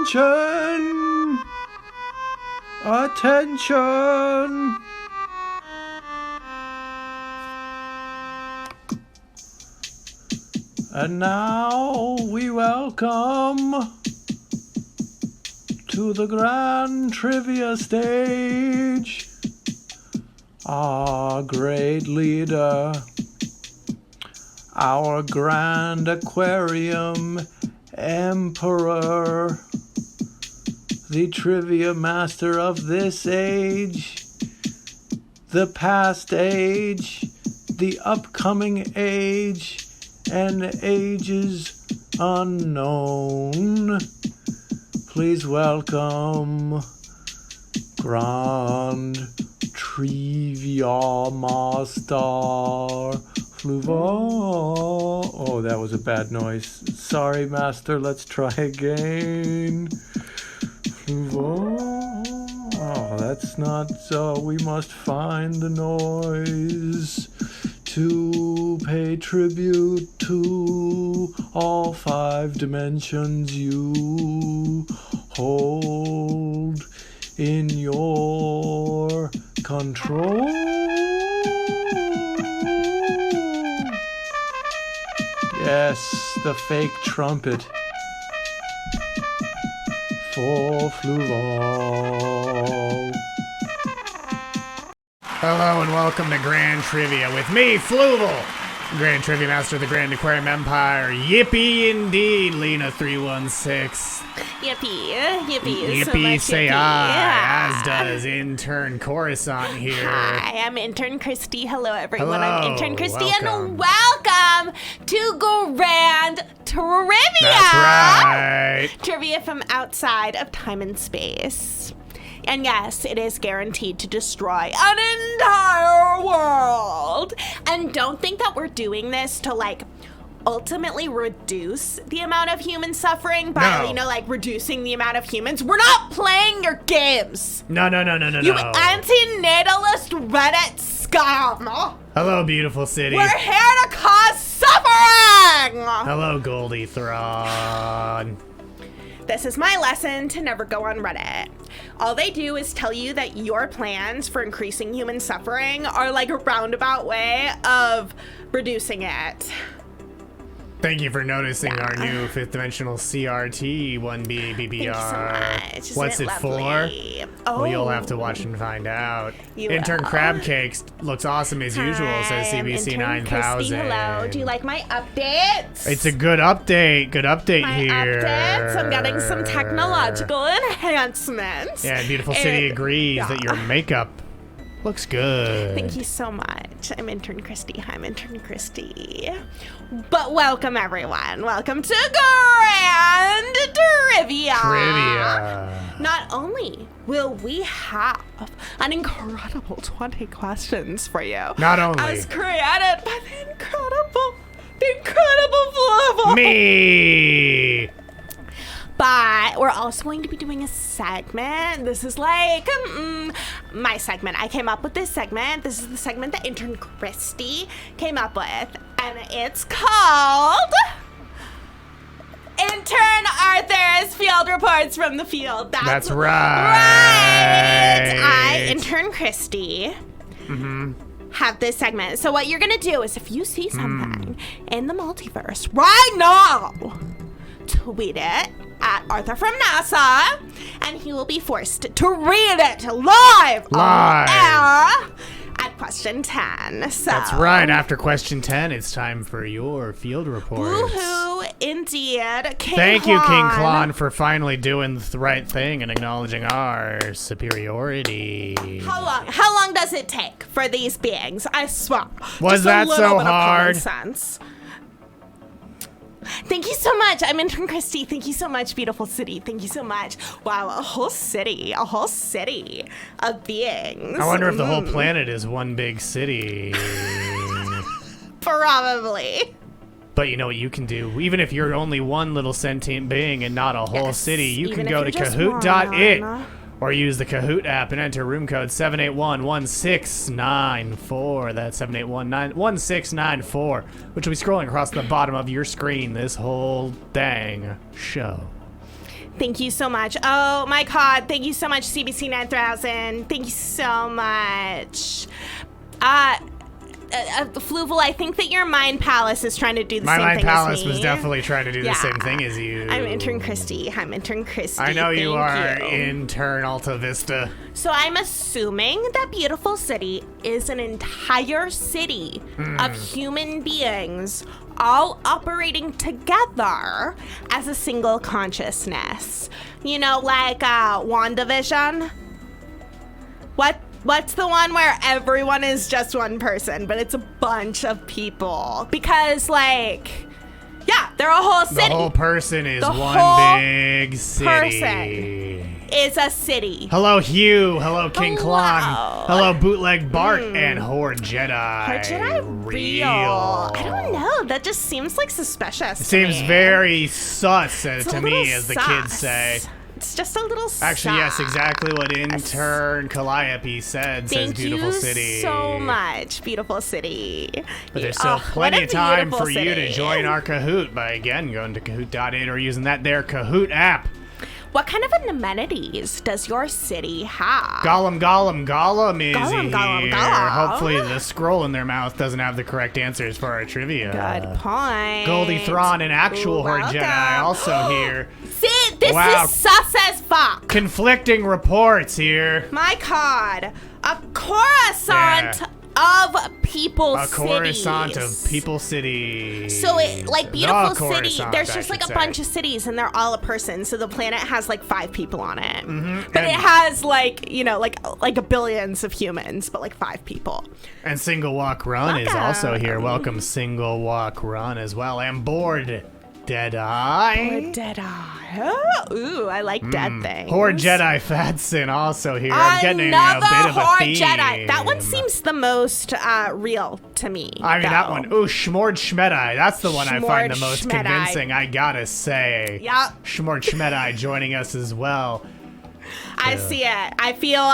Attention! Attention! And now we welcome to the grand trivia stage our great leader, our Grand Aquarium Emperor, the trivia master of this age, the past age, the upcoming age, and ages unknown. Please welcome Grand Trivia Master Fluval. Oh, that was a bad noise. Sorry, Master. Let's try again. Fluval. Oh, that's not so. We must find the noise to pay tribute to all 5 dimensions you hold in your control. Yes, the fake trumpet for Fluval. Hello and welcome to Grand Trivia with me, Fluval, Grand Trivia Master of the Grand Aquarium Empire. Yippee indeed, Lena 316. Yippee, yippee, so Yippee, much say yippee. I, as does intern Coruscant here. Hi, I'm Intern Kristie. Hello, everyone. Hello, I'm Intern Kristie, welcome. and welcome to Grand Trivia. That's right. Trivia from outside of time and space. And yes, it is guaranteed to destroy an entire world. And don't think that we're doing this to, ultimately reduce the amount of human suffering by, No. reducing the amount of humans. We're not playing your games. No. You anti-natalist Reddit scum. Hello, beautiful city. We're here to cause suffering. Hello, Goldie Thrawn. This is my lesson to never go on Reddit. All they do is tell you that your plans for increasing human suffering are like a roundabout way of reducing it. Thank you for noticing our new 5th dimensional CRT 1B BBR. Thank you so much. Isn't What's it for? lovely? Oh. Well, you'll have to watch and find out. You Intern will. Crab Cakes looks awesome as usual, says Hi, I'm CBC Intern 9000. Kristie. Hello. Do you like my updates? It's a good update. Good update my here. updates? I'm getting some technological enhancements. Yeah, Beautiful City agrees that your makeup looks good. Thank you so much. I'm Intern Kristie. Hi, I'm Intern Kristie. But welcome, everyone. Welcome to Grand Trivia. Not only will we have an incredible 20 questions for you. Not only. As created by the incredible Fluval. Me. But we're also going to be doing a segment. This is my segment. I came up with this segment. This is the segment that Intern Kristie came up with. And it's called Intern Arthur's Field Reports from the Field. That's right. I, Intern Kristie, have this segment. So what you're going to do is if you see something in the multiverse right now, tweet it at Arthur from NASA, and he will be forced to read it live. On air at question 10. So That's right. After question 10, it's time for your field reports. woohoo, indeed. Thank you, King Klon, for finally doing the right thing and acknowledging our superiority. How long does it take for these beings? I swear. Was Just that a little so bit of hard? common sense. Thank you so much. I'm Intern Kristie. Thank you so much, beautiful city. Thank you so much. Wow, a whole city of beings. I wonder if the whole planet is one big city. Probably. But you know what you can do? Even if you're only one little sentient being and not a whole city, you even can if go to you're just Kahoot.it one. or use the Kahoot app and enter room code 781-1694. That's 781-1694, which will be scrolling across the bottom of your screen this whole dang show. Thank you so much. Oh my God. Thank you so much, CBC 9000. Thank you so much. Fluval, I think that your mind palace is trying to do the same My thing mind palace as me. was definitely trying to do the Yeah. same thing as you. I'm Intern Kristie. I know you Thank are Intern Alta Vista. So I'm assuming that beautiful city is an entire city of human beings all operating together as a single consciousness. You know, like WandaVision? What's the one where everyone is just one person, but it's a bunch of people? Because, like, yeah, they're a whole city. The whole person is The one whole big city. person is a city. Hello, Hugh. Hello, King Hello. Klon. Hello, Bootleg Bart and Horde Jedi. Her Jedi real. I don't know. That just seems like suspicious. It seems very sus It's a to little me, as the kids sus. say. It's just a little Actually, yes, sus. exactly what Intern Calliope said. Says Thank beautiful you city. so much, beautiful city. But there's Oh, still what plenty a of time beautiful for you to city. join our Kahoot by, again, going to Kahoot.it or using that there Kahoot app. What kind of amenities does your city have? Gollum is Gollum, here. Gollum. Hopefully the scroll in their mouth doesn't have the correct answers for our trivia. Good point. Goldie Thrawn and actual Horde Welcome. Jedi also here. See, this Wow. is sus as fuck. Conflicting reports here. My God, a Coruscant of people A Coruscant cities. of People City. So it, like, beautiful city, Coruscant, there's I just like should a say. bunch of cities and they're all a person. So the planet has like 5 people on it. But And- it has like, you know, like a billions of humans, but like 5 people. And Single Walk Run is also Welcome. here. Welcome, Single Walk Run as well. And Bored Deadeye. Dead Eye. Ooh, I like dead things. Horde Jedi Fatson also here. I'm getting Another a bit of a Horde theme. Jedi. That one seems the most real to me. I mean, that though. one. Ooh, Schmord Schmedai. That's the one I find the Schmord most Schmedai. convincing, I gotta say. Yep. Schmord Schmedai joining us as well. I see it. I feel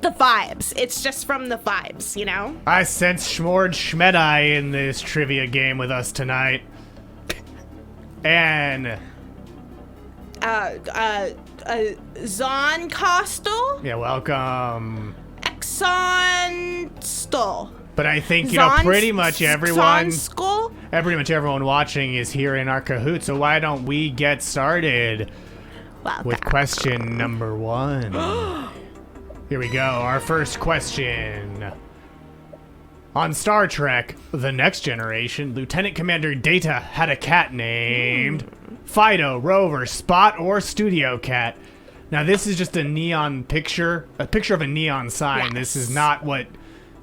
the vibes. It's just from the vibes, you know? I sense Schmord Schmedai in this trivia game with us tonight. And Zon Costal? yeah, welcome. Exxon Stol. But I think, you know, pretty much everyone watching is here in our Kahoot, so why don't we get started with question number 1. Here we go, our first question. On Star Trek, The Next Generation, Lieutenant Commander Data had a cat named Fido, Rover, Spot, or Studio Cat. Now, this is just a picture of a neon sign. Yes. This is not what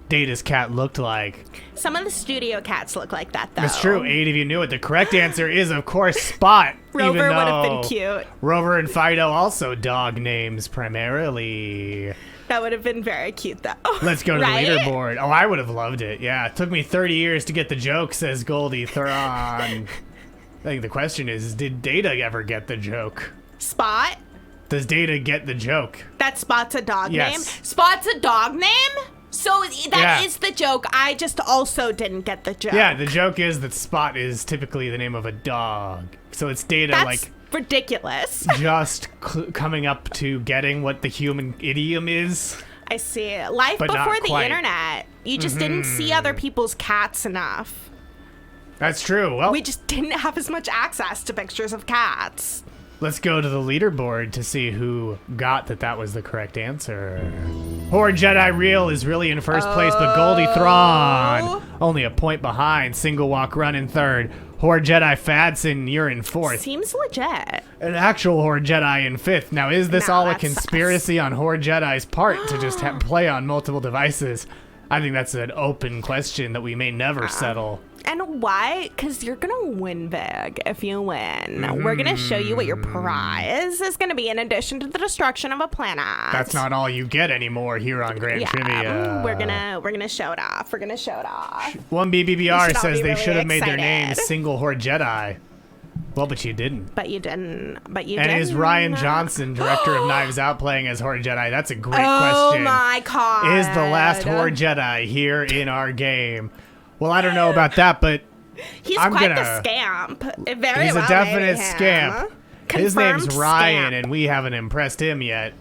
Data's cat looked like. Some of the studio cats look like that, though. That's true. 8 of you knew it. The correct answer is, of course, Spot. Rover even would have been though cute. Rover and Fido also dog names primarily. That would have been very cute, though. Let's go to Right? the leaderboard. Oh, I would have loved it. Yeah, it took me 30 years to get the joke, says Goldie Thrawn. I think the question is, did Data ever get the joke? Spot? Does Data get the joke? That Spot's a dog Yes. name? Spot's a dog name? So that is Yeah. the joke. I just also didn't get the joke. Yeah, the joke is that Spot is typically the name of a dog. So it's Data, That's like, ridiculous. just coming up to getting what the human idiom is. I see. Life But not before the quite. internet. You just didn't see other people's cats enough. That's true. Well, We just didn't have as much access to pictures of cats. let's go to the leaderboard to see who got that was the correct answer. Horde Jedi Real is really in first place, but Goldie Thrawn only a point behind. Single Walk Run in third. Horde Jedi Fadson, you're in fourth. Seems legit. An actual Horde Jedi in fifth. Now, is this No, all a that's conspiracy on Horde Jedi's part to just play on multiple devices? I think that's an open question that we may never settle. And why? Because you're going to win big if you win. We're going to show you what your prize is going to be in addition to the destruction of a planet. That's not all you get anymore here on Grand Trivia. We're gonna show it off. We're gonna show it off. One We BBBR should all says be they really should have made their name excited. Single Horde Jedi. Well, but you didn't. But you didn't. And is Ryan Johnson, director of Knives Out, playing as Horde Jedi? That's a great Oh question. my God. Is the last Horde Jedi here in our game? Well, I don't know about that, but He's I'm quite gonna- the scamp. Very he's well a definite maybe him. scamp. His name's Confirmed Ryan, stamp. and we haven't impressed him yet.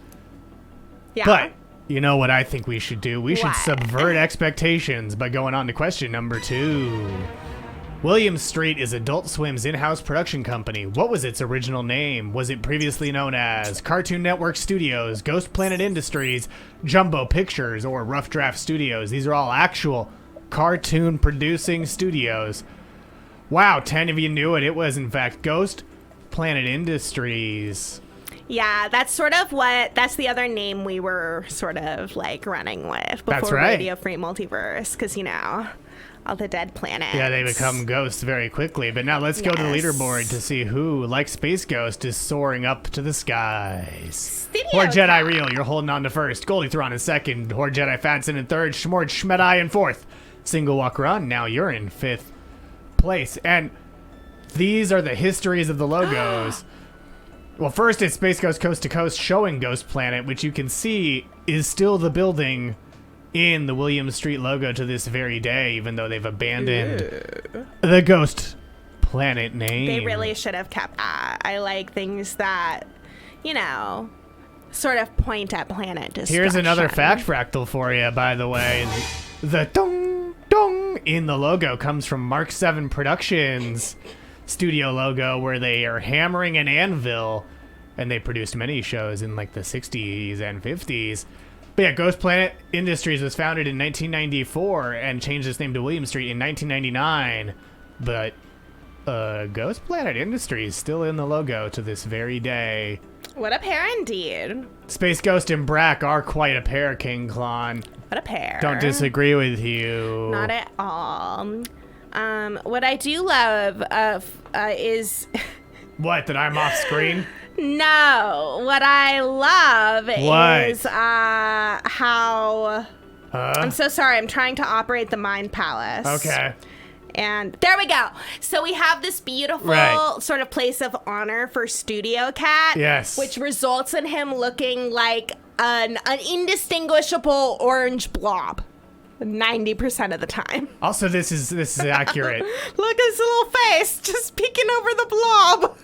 Yeah. But you know what I think we should do? We should What? subvert expectations by going on to question number 2. William Street is Adult Swim's in-house production company. What was its original name? Was it previously known as Cartoon Network Studios, Ghost Planet Industries, Jumbo Pictures, or Rough Draft Studios? These are all actual cartoon producing studios. Wow, 10 of you knew it. It was, in fact, Ghost Planet Industries. Yeah, that's the other name we were sort of like running with before That's right. Radio Free Multiverse, because, you know, all the dead planets. Yeah, they become ghosts very quickly. But now let's go to the Yes. leaderboard to see who, like Space Ghost, is soaring up to the skies. Studio Horde Jedi Cat. Real, you're holding on to first. Goldie Thrawn in second. Horde Jedi Fatson in third. Shmord Schmedai in fourth. Single Walk Run, now you're in fifth place. And these are the histories of the logos. Well, first it's Space Ghost Coast to Coast showing Ghost Planet, which you can see is still the building in the William Street logo to this very day, even though they've abandoned the Ghost Planet name. They really should have kept that. I like things that, you know, sort of point at planet destruction. Here's another fact fractal for you, by the way. The dong dong in the logo comes from Mark 7 Productions studio logo, where they are hammering an anvil, and they produced many shows in like the 60s and 50s. But yeah, Ghost Planet Industries was founded in 1994 and changed its name to William Street in 1999. But Ghost Planet Industries still in the logo to this very day. What a pair indeed. Space Ghost and Brack are quite a pair, King Klon. What a pair. Don't disagree with you. Not at all. What I do love is... What, that I'm off screen? No, what I love What? is how... I'm so sorry, I'm trying to operate the Mind Palace. Okay. And there we go. So we have this beautiful Right. sort of place of honor for Studio Cat. Yes. Which results in him looking like an indistinguishable orange blob 90% of the time. Also, this is accurate. Look at his little face just peeking over the blob.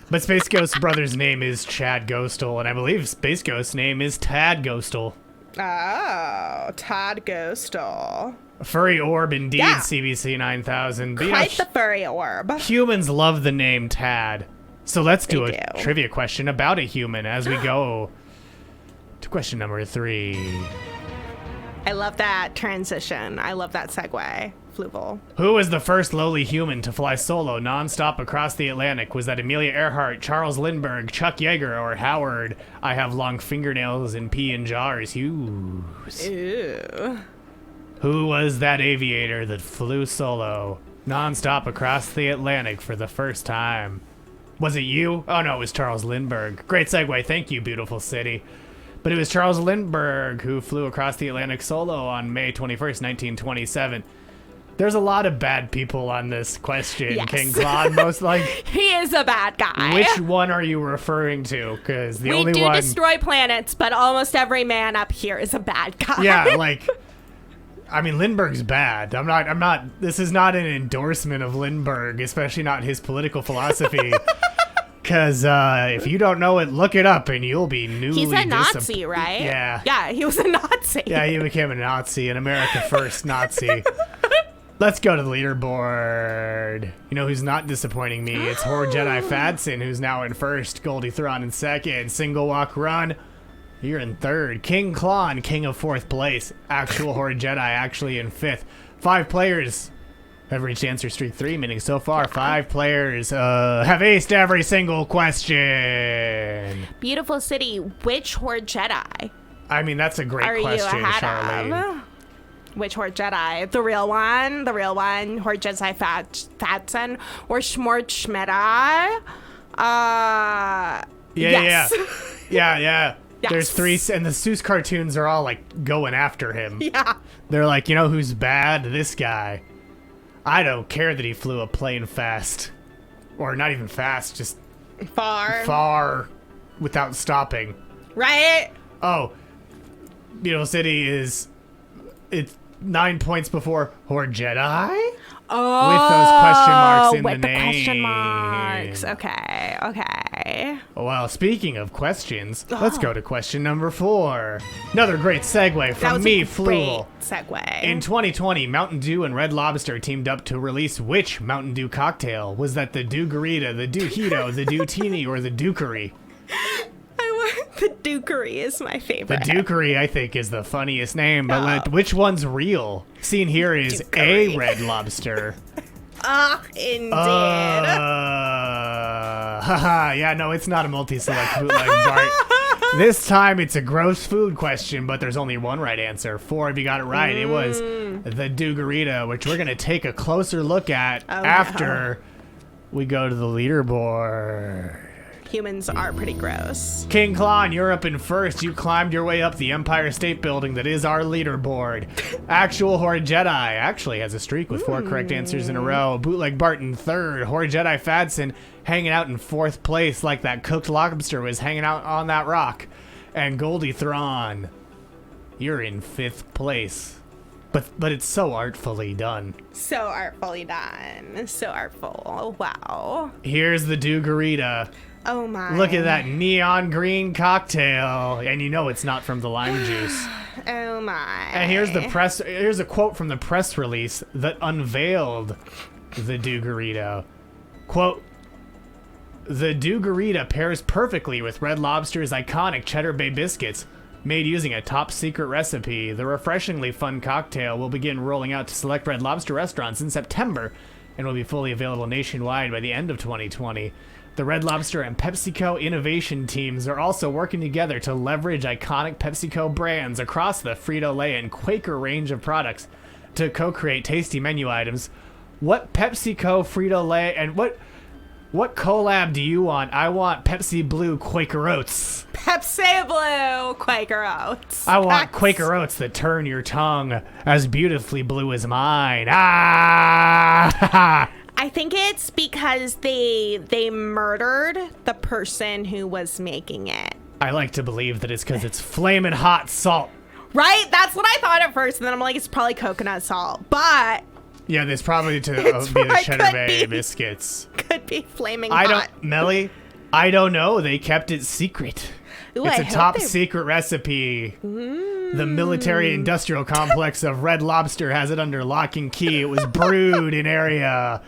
But Space Ghost's brother's name is Chad Ghostal, and I believe Space Ghost's name is Tad Ghostal. Oh, Todd Ghostal. A furry orb indeed, Yeah. CBC 9000. But, you know, Quite the furry orb. humans love the name Tad. So let's do They a do. trivia question about a human as we go to question number 3. I love that transition. I love that segue. Fluval. Who was the first lowly human to fly solo nonstop across the Atlantic? Was that Amelia Earhart, Charles Lindbergh, Chuck Yeager, or Howard? I have long fingernails and pee in jars. Hughes. Ew. Who was that aviator that flew solo nonstop across the Atlantic for the first time? Was it you? Oh no, it was Charles Lindbergh. Great segue. Thank you, beautiful city. But it was Charles Lindbergh who flew across the Atlantic solo on May 21st, 1927. There's a lot of bad people on this question, Yes. King Claude. Most like, He is a bad guy. which one are you referring to? Because the we only do one, destroy planets, but almost every man up here is a bad guy. yeah, like, I mean, Lindbergh's bad. I'm not. This is not an endorsement of Lindbergh, especially not his political philosophy. Because if you don't know it, look it up, and you'll be newly He's a Nazi, right? Yeah. Yeah, he was a Nazi. Yeah, he became a Nazi, an America First Nazi. Let's go to the leaderboard. You know who's not disappointing me? It's Horde Jedi Fatson, who's now in first. Goldie Thrawn in second. Single Walk Run, you're in third. King Klon, king of fourth place. Actual Horde Jedi actually in fifth. 5 players have reached answer streak 3, meaning so far 5 players have aced every single question. Beautiful city. Which Horde Jedi I mean, that's a great are question, you ahead Charlene. of? Which Horde Jedi? The real one? The real one? Horde Jedi Fatson? Or Shmort Schmedai? Yes. Yeah. Yes. There's 3, and the Seuss cartoons are all like going after him. Yeah. They're like, you know who's bad? This guy. I don't care that he flew a plane fast. Or not even fast, just far without stopping. Right? Oh, Beautiful City it's 9 points before Horde Jedi? Oh, With those question marks in with the question name. marks. Okay. Okay. Well, speaking of questions, let's go to question number 4. Another great segue from me, Fluval. Segue. In 2020, Mountain Dew and Red Lobster teamed up to release which Mountain Dew cocktail? Was that the Dew-Garita, the Dew-Hito, the Dew-Tini, or the Dookery? The Dookery is my favorite. The Dookery, I think, is the funniest name, but which one's real? Seen here is Dookery. a Red Lobster. Indeed. Haha, yeah, no, it's not a multi-select bootleg Bart. This time it's a gross food question, but there's only one right answer. 4 if you got it right. It was the Dew-Garita, which we're going to take a closer look at after we go to the leaderboard. Humans are pretty gross. King Klon, you're up in first. You climbed your way up the Empire State Building that is our leaderboard. Actual Horde Jedi actually has a streak with 4 correct answers in a row. Bootleg Barton third. Horde Jedi Fadson hanging out in 4th place like that cooked lobster was hanging out on that rock. And Goldie Thrawn, you're in 5th place. But it's so artfully done. So artfully done. So artful. Wow. Here's the Dew-Garita. Oh my. Look at that neon green cocktail. And you know it's not from the lime juice. Oh my. And here's a quote from the press release that unveiled the Dew-Garita. Quote, "The Dew-Garita pairs perfectly with Red Lobster's iconic Cheddar Bay biscuits. Made using a top secret recipe, the refreshingly fun cocktail will begin rolling out to select Red Lobster restaurants in September and will be fully available nationwide by the end of 2020. The Red Lobster and PepsiCo innovation teams are also working together to leverage iconic PepsiCo brands across the Frito-Lay and Quaker range of products to co-create tasty menu items. What PepsiCo, Frito-Lay, and what collab do you want? I want Pepsi Blue Quaker Oats. Pepsi Blue Quaker Oats. I want Quaker Oats that turn your tongue as beautifully blue as mine. Ah! I think it's because they murdered the person who was making it. I like to believe that it's because it's flaming hot salt. Right? That's what I thought at first, and then I'm like, it's probably coconut salt. But yeah, there's probably be the Cheddar Bay biscuits. Could be flaming hot. Melly, I don't know. They kept it secret. Ooh, It's a top secret recipe. The military-industrial complex of Red Lobster has it under lock and key. It was brewed in Area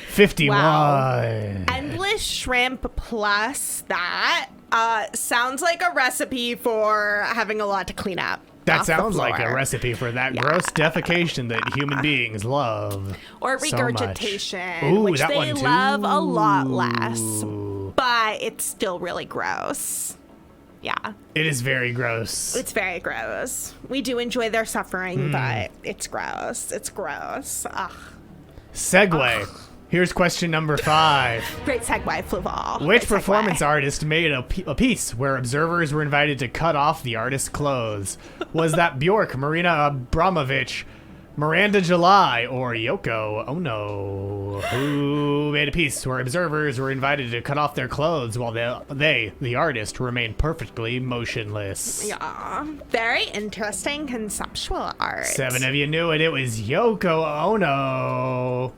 51. Wow. Endless shrimp plus that sounds like a recipe for having a lot to clean up. That sounds like a recipe for that gross defecation that human beings love. Or regurgitation, so which that they love a lot less. But it's still really gross. Yeah. It is very gross. It's very gross. We do enjoy their suffering, but it's gross. It's gross. Ugh. Segue. Ugh. Here's question number 5. Great segue, Fluval. Which performance artist made a piece where observers were invited to cut off the artist's clothes? Was that Bjork, Marina Abramovich, Miranda July, or Yoko Ono? Who made a piece where observers were invited to cut off their clothes while the artist, remained perfectly motionless? Yeah. Very interesting conceptual art. 7 of you knew it. It was Yoko Ono.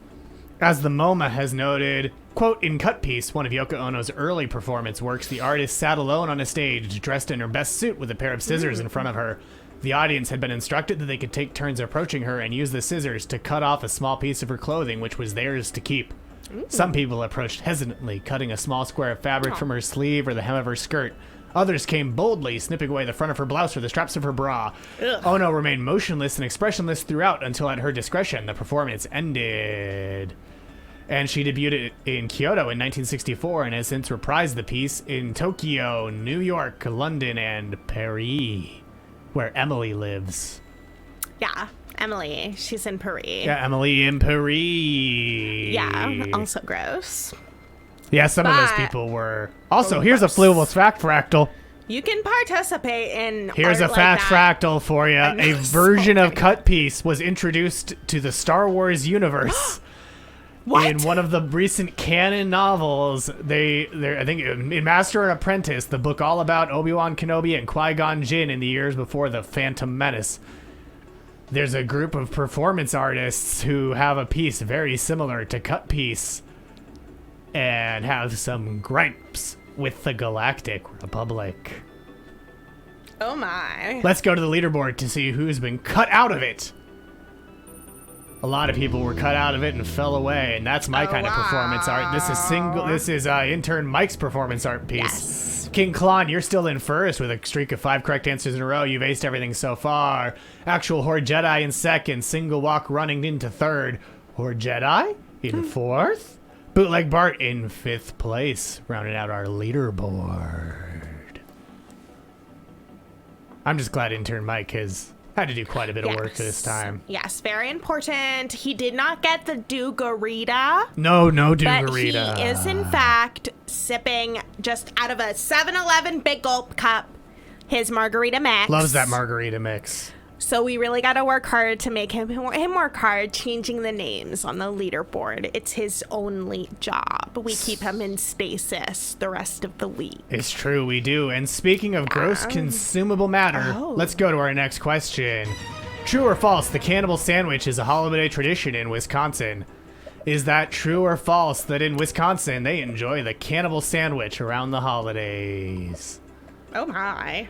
As the MoMA has noted, quote, in Cut Piece, one of Yoko Ono's early performance works, the artist sat alone on a stage, dressed in her best suit with a pair of scissors in front of her. The audience had been instructed that they could take turns approaching her and use the scissors to cut off a small piece of her clothing, which was theirs to keep. Some people approached hesitantly, cutting a small square of fabric from her sleeve or the hem of her skirt. Others came boldly, snipping away the front of her blouse or the straps of her bra. Ono remained motionless and expressionless throughout until at her discretion the performance ended. And she debuted in Kyoto in 1964 and has since reprised the piece in Tokyo, New York, London, and Paris, where Emily lives. Yeah, Emily. She's in Paris. Yeah, Emily in Paris. Yeah, also gross. Yeah, some of those people were. Also, here's a Fluval fact fractal. You can participate in Here's art a fact like fractal for you. A version of Cut Piece was introduced to the Star Wars universe. What? In one of the recent canon novels, I think in Master and Apprentice, the book all about Obi-Wan Kenobi and Qui-Gon Jinn in the years before the Phantom Menace, there's a group of performance artists who have a piece very similar to Cut Piece and have some gripes with the Galactic Republic. Oh my. Let's go to the leaderboard to see who's been cut out of it. A lot of people were cut out of it and fell away, and that's my kind of performance art. This is intern Mike's performance art piece. Yes. King Klon, you're still in first with a streak of 5 correct answers in a row. You've aced everything so far. Actual Horde Jedi in second. Single Walk running into third. Horde Jedi in fourth. Bootleg Bart in 5th place, rounding out our leaderboard. I'm just glad intern Mike has had to do quite a bit of work this time. Yes, very important. He did not get the Dugarita. No Dugarita. But he is, in fact, sipping just out of a 7-Eleven Big Gulp cup his margarita mix. Loves that margarita mix. So we really got to work hard to make him work hard changing the names on the leaderboard. It's his only job. We keep him in stasis the rest of the week. It's true, we do. And speaking of gross consumable matter, let's go to our next question. True or false, the cannibal sandwich is a holiday tradition in Wisconsin. Is that true or false that in Wisconsin they enjoy the cannibal sandwich around the holidays? Oh my.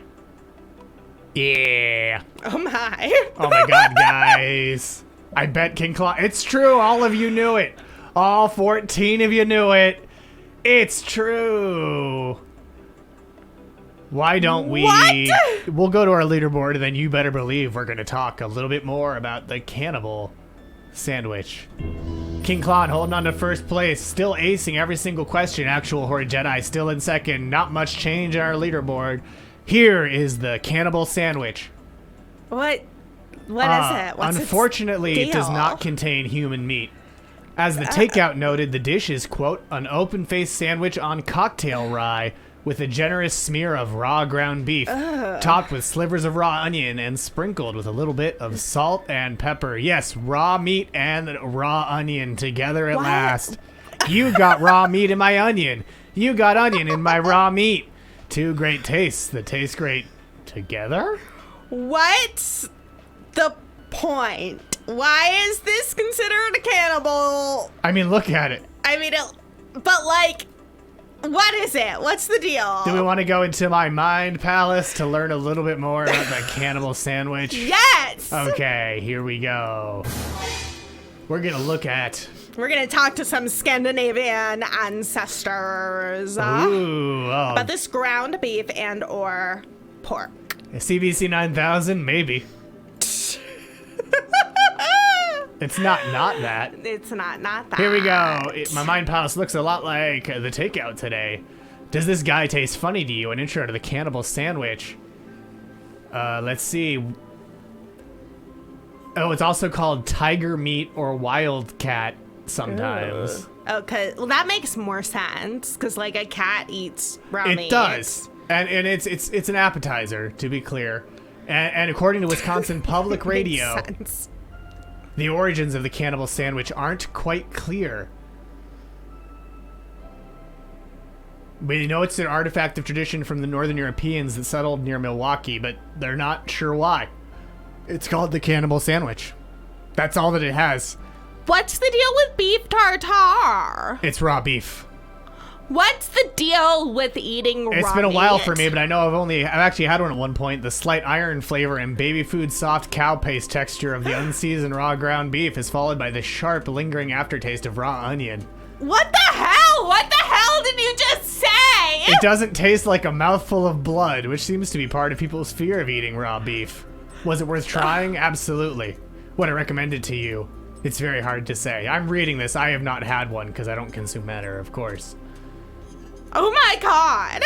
Yeah. Oh my. Oh my god, guys. I bet King Claw. It's true. All of you knew it. All 14 of you knew it. It's true. Why don't we... What? We'll go to our leaderboard, and then you better believe we're going to talk a little bit more about the cannibal sandwich. King Klon holding on to first place, still acing every single question. Actual Horde Jedi still in second. Not much change in our leaderboard. Here is the cannibal sandwich. What is it? What's unfortunately, its it does deal? not contain human meat. As the takeout noted, the dish is, quote, an open-faced sandwich on cocktail rye with a generous smear of raw ground beef, topped with slivers of raw onion and sprinkled with a little bit of salt and pepper. Yes, raw meat and raw onion together at last. You got raw meat in my onion. You got onion in my raw meat. Two great tastes that taste great together? What's the point? Why is this considered a cannibal? I mean, look at it. I mean, but like, what is it? What's the deal? Do we want to go into my mind palace to learn a little bit more about the cannibal sandwich? Yes! Okay, here we go. We're going to talk to some Scandinavian ancestors about this ground beef and or pork. CBC 9000, maybe. It's not that. It's not that. Here we go. My mind palace looks a lot like the takeout today. Does this guy taste funny to you? An intro to the cannibal sandwich. Let's see. Oh, it's also called tiger meat or wildcat sometimes. Okay, well that makes more sense because like a cat eats raw meat. It does, and it's an appetizer, to be clear. And according to Wisconsin Public Radio, Makes sense. The origins of the cannibal sandwich aren't quite clear. We know it's an artifact of tradition from the Northern Europeans that settled near Milwaukee, but they're not sure why. It's called the cannibal sandwich. That's all that it has. What's the deal with beef tartare? It's raw beef. What's the deal with eating raw meat? It's been a while for me, but I know I've actually had one at one point. The slight iron flavor and baby food soft cow paste texture of the unseasoned raw ground beef is followed by the sharp, lingering aftertaste of raw onion. What the hell? What the hell did you just say? It doesn't taste like a mouthful of blood, which seems to be part of people's fear of eating raw beef. Was it worth trying? Absolutely. Would I recommend it to you? It's very hard to say. I'm reading this. I have not had one because I don't consume matter, of course. Oh my god.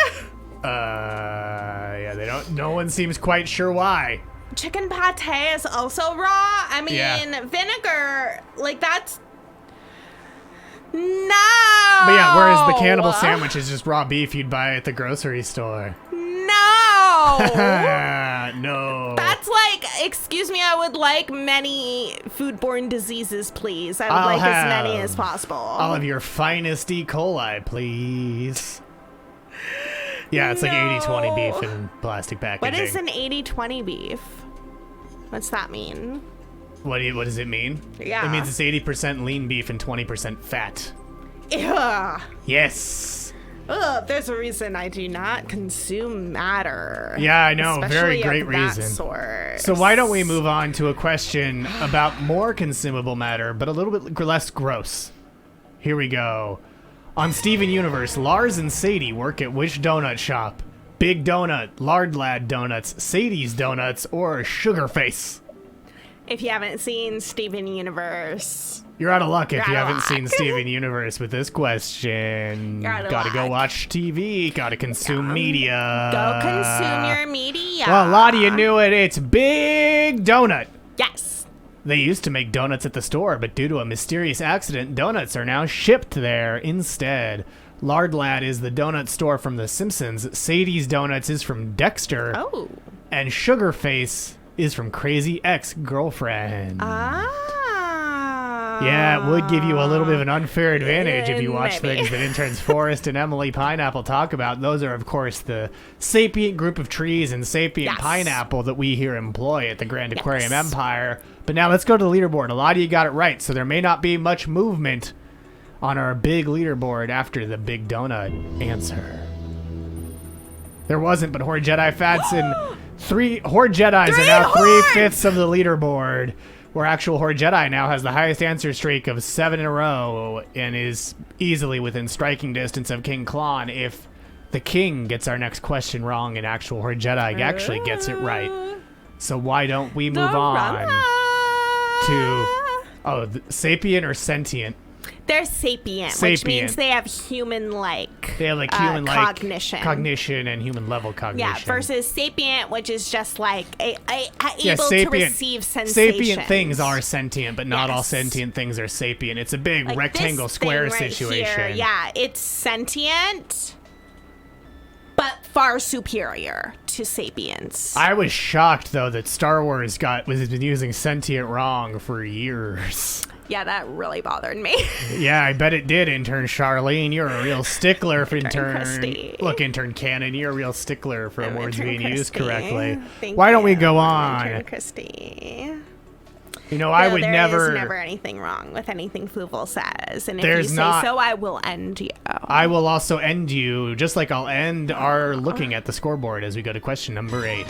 Yeah, no one seems quite sure why. Chicken pate is also raw? I mean, Yeah. vinegar, like that's... No! But yeah, whereas the cannibal sandwich is just raw beef you'd buy at the grocery store. No! No. That's like, excuse me, I would like many foodborne diseases, please. I would like as many as possible. All of your finest E. coli, please. Yeah, it's like 80-20 beef in plastic packaging. What is an 80-20 beef? What's that mean? What does it mean? Yeah. It means it's 80% lean beef and 20% fat. Ugh. Yes. There's a reason I do not consume matter. Yeah, I know. Very especially great of that reason. sort. So why don't we move on to a question about more consumable matter, but a little bit less gross. Here we go. On Steven Universe, Lars and Sadie work at which donut shop? Big Donut, Lard Lad Donuts, Sadie's Donuts, or Sugarface? If you haven't seen Steven Universe, You're out of luck if You're you out of haven't seen luck. Steven Universe with this question. You're out of Gotta go luck. watch TV, gotta consume media. go consume your media. Well, a lot of you knew it. It's Big Donut. Yes. They used to make donuts at the store, but due to a mysterious accident, donuts are now shipped there instead. Lard Lad is the donut store from The Simpsons. Sadie's Donuts is from Dexter. Oh. And Sugarface is from Crazy Ex-Girlfriend. Yeah, it would give you a little bit of an unfair advantage if you watch Maybe. things that interns Forrest and Emily Pineapple talk about. Those are, of course, the sapient group of trees and sapient Yes. pineapple that we here employ at the Grand Aquarium Yes. Empire. But now let's go to the leaderboard. A lot of you got it right, so there may not be much movement on our big leaderboard after the Big Donut answer. There wasn't, but Horde Jedi Fadson, Horde Jedis are now hordes! 3/5 of the leaderboard, where actual Horde Jedi now has the highest answer streak of 7 in a row and is easily within striking distance of King Klon if the King gets our next question wrong and actual Horde Jedi actually gets it right. So why don't we move on to sapient or sentient? They're sapient, which Sapient. means they have human-like. They have like human-like cognition. and human-level cognition. Yeah, versus sapient, which is just like Yeah, able to receive sensations. Sapient things are sentient, but not all Yes. sentient things are sapient. It's a big Like rectangle this square thing right situation. Here, yeah, it's sentient, but far superior to sapiens. I was shocked though that Star Wars has been using sentient wrong for years. Yeah, that really bothered me. Yeah, I bet it did, intern Charlene. You're a real stickler for Intern intern. Kristie. Look, intern Cannon, you're a real stickler for I'm words Intern being used Kristie. correctly. Thank Why don't we you, go on? Intern Kristie. You know, I would There never. is never anything wrong with anything Fluval says, and if There's you say not- so, I will end you. I will also end you, just like I'll end our looking at the scoreboard as we go to question number 8.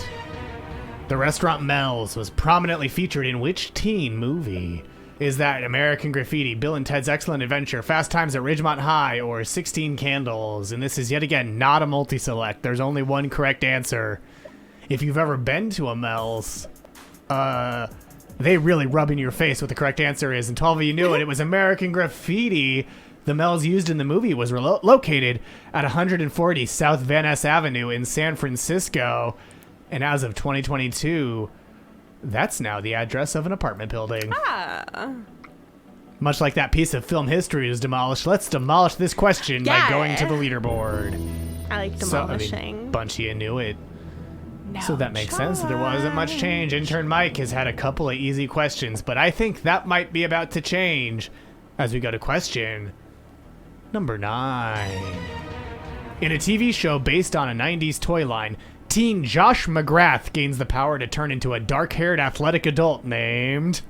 The restaurant Mel's was prominently featured in which teen movie? Is that American Graffiti, Bill and Ted's Excellent Adventure, Fast Times at Ridgemont High, or 16 Candles? And this is yet again not a multi-select. There's only one correct answer. If you've ever been to a Mel's, they really rub in your face what the correct answer is. And 12 of you knew it. It was American Graffiti. The Mel's used in the movie was located at 140 South Van Ness Avenue in San Francisco. And as of 2022, that's now the address of an apartment building. Much like that piece of film history is demolished, let's demolish this question by Yeah. going to the leaderboard. I like demolishing. Bunch of you knew it. No So that makes sense. There wasn't much change. Intern Mike has had a couple of easy questions, but I think that might be about to change as we go to question number 9. In a TV show based on a 90s toy line, teen Josh McGrath gains the power to turn into a dark-haired athletic adult named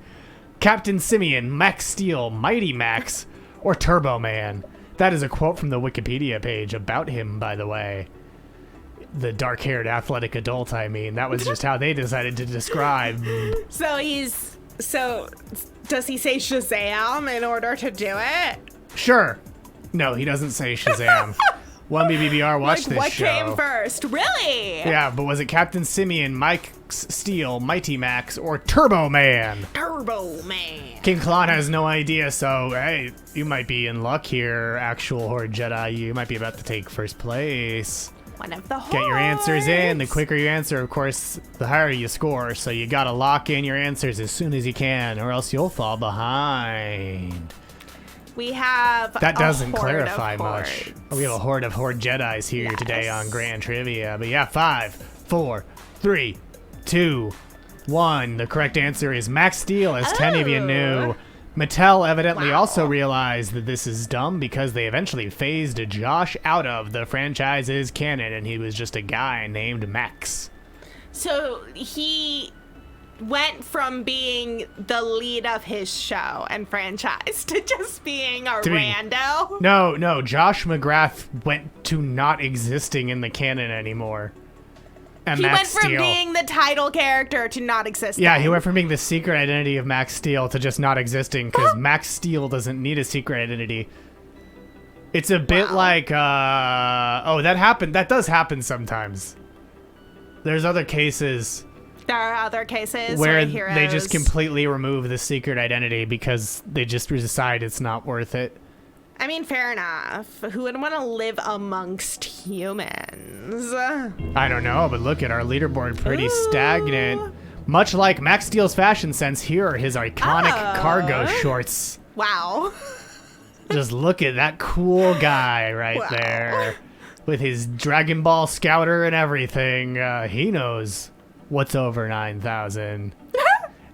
Captain Simeon, Max Steel, Mighty Max, or Turbo Man. That is a quote from the Wikipedia page about him, by the way. The dark-haired athletic adult, I mean. That was just how they decided to describe. So does he say Shazam in order to do it? Sure. No, he doesn't say Shazam. 1BBBR watched this what show. came first? Really? Yeah, but was it Captain Simeon, Mike Steel, Mighty Max, or Turbo Man? Turbo Man. King Klon has no idea, so hey, you might be in luck here, actual Horde Jedi. You might be about to take first place. One of the hordes. Get your answers in. The quicker you answer, of course, the higher you score. So you gotta lock in your answers as soon as you can, or else you'll fall behind. We have That doesn't a horde clarify of much. hordes. We have a horde of Horde Jedis here Yes. today on Grand Trivia. But yeah, 5, 4, 3, 2, 1. The correct answer is Max Steel, as 10 of you knew. Mattel evidently also realized that this is dumb because they eventually phased Josh out of the franchise's canon, and he was just a guy named Max. So he went from being the lead of his show and franchise to just being a rando. No, Josh McGrath went to not existing in the canon anymore. And he Max went from Steel. being the title character to not existing. Yeah, he went from being the secret identity of Max Steel to just not existing because Max Steel doesn't need a secret identity. It's a bit like, that happened. That does happen sometimes. There's other cases. There are other cases where heroes... they just completely remove the secret identity because they just decide it's not worth it. I mean, fair enough. Who would want to live amongst humans? I don't know, but look at our leaderboard, pretty stagnant. Much like Max Steel's fashion sense, here are his iconic cargo shorts. Wow. Just look at that cool guy right there. With his Dragon Ball Scouter and everything. He knows what's over 9,000.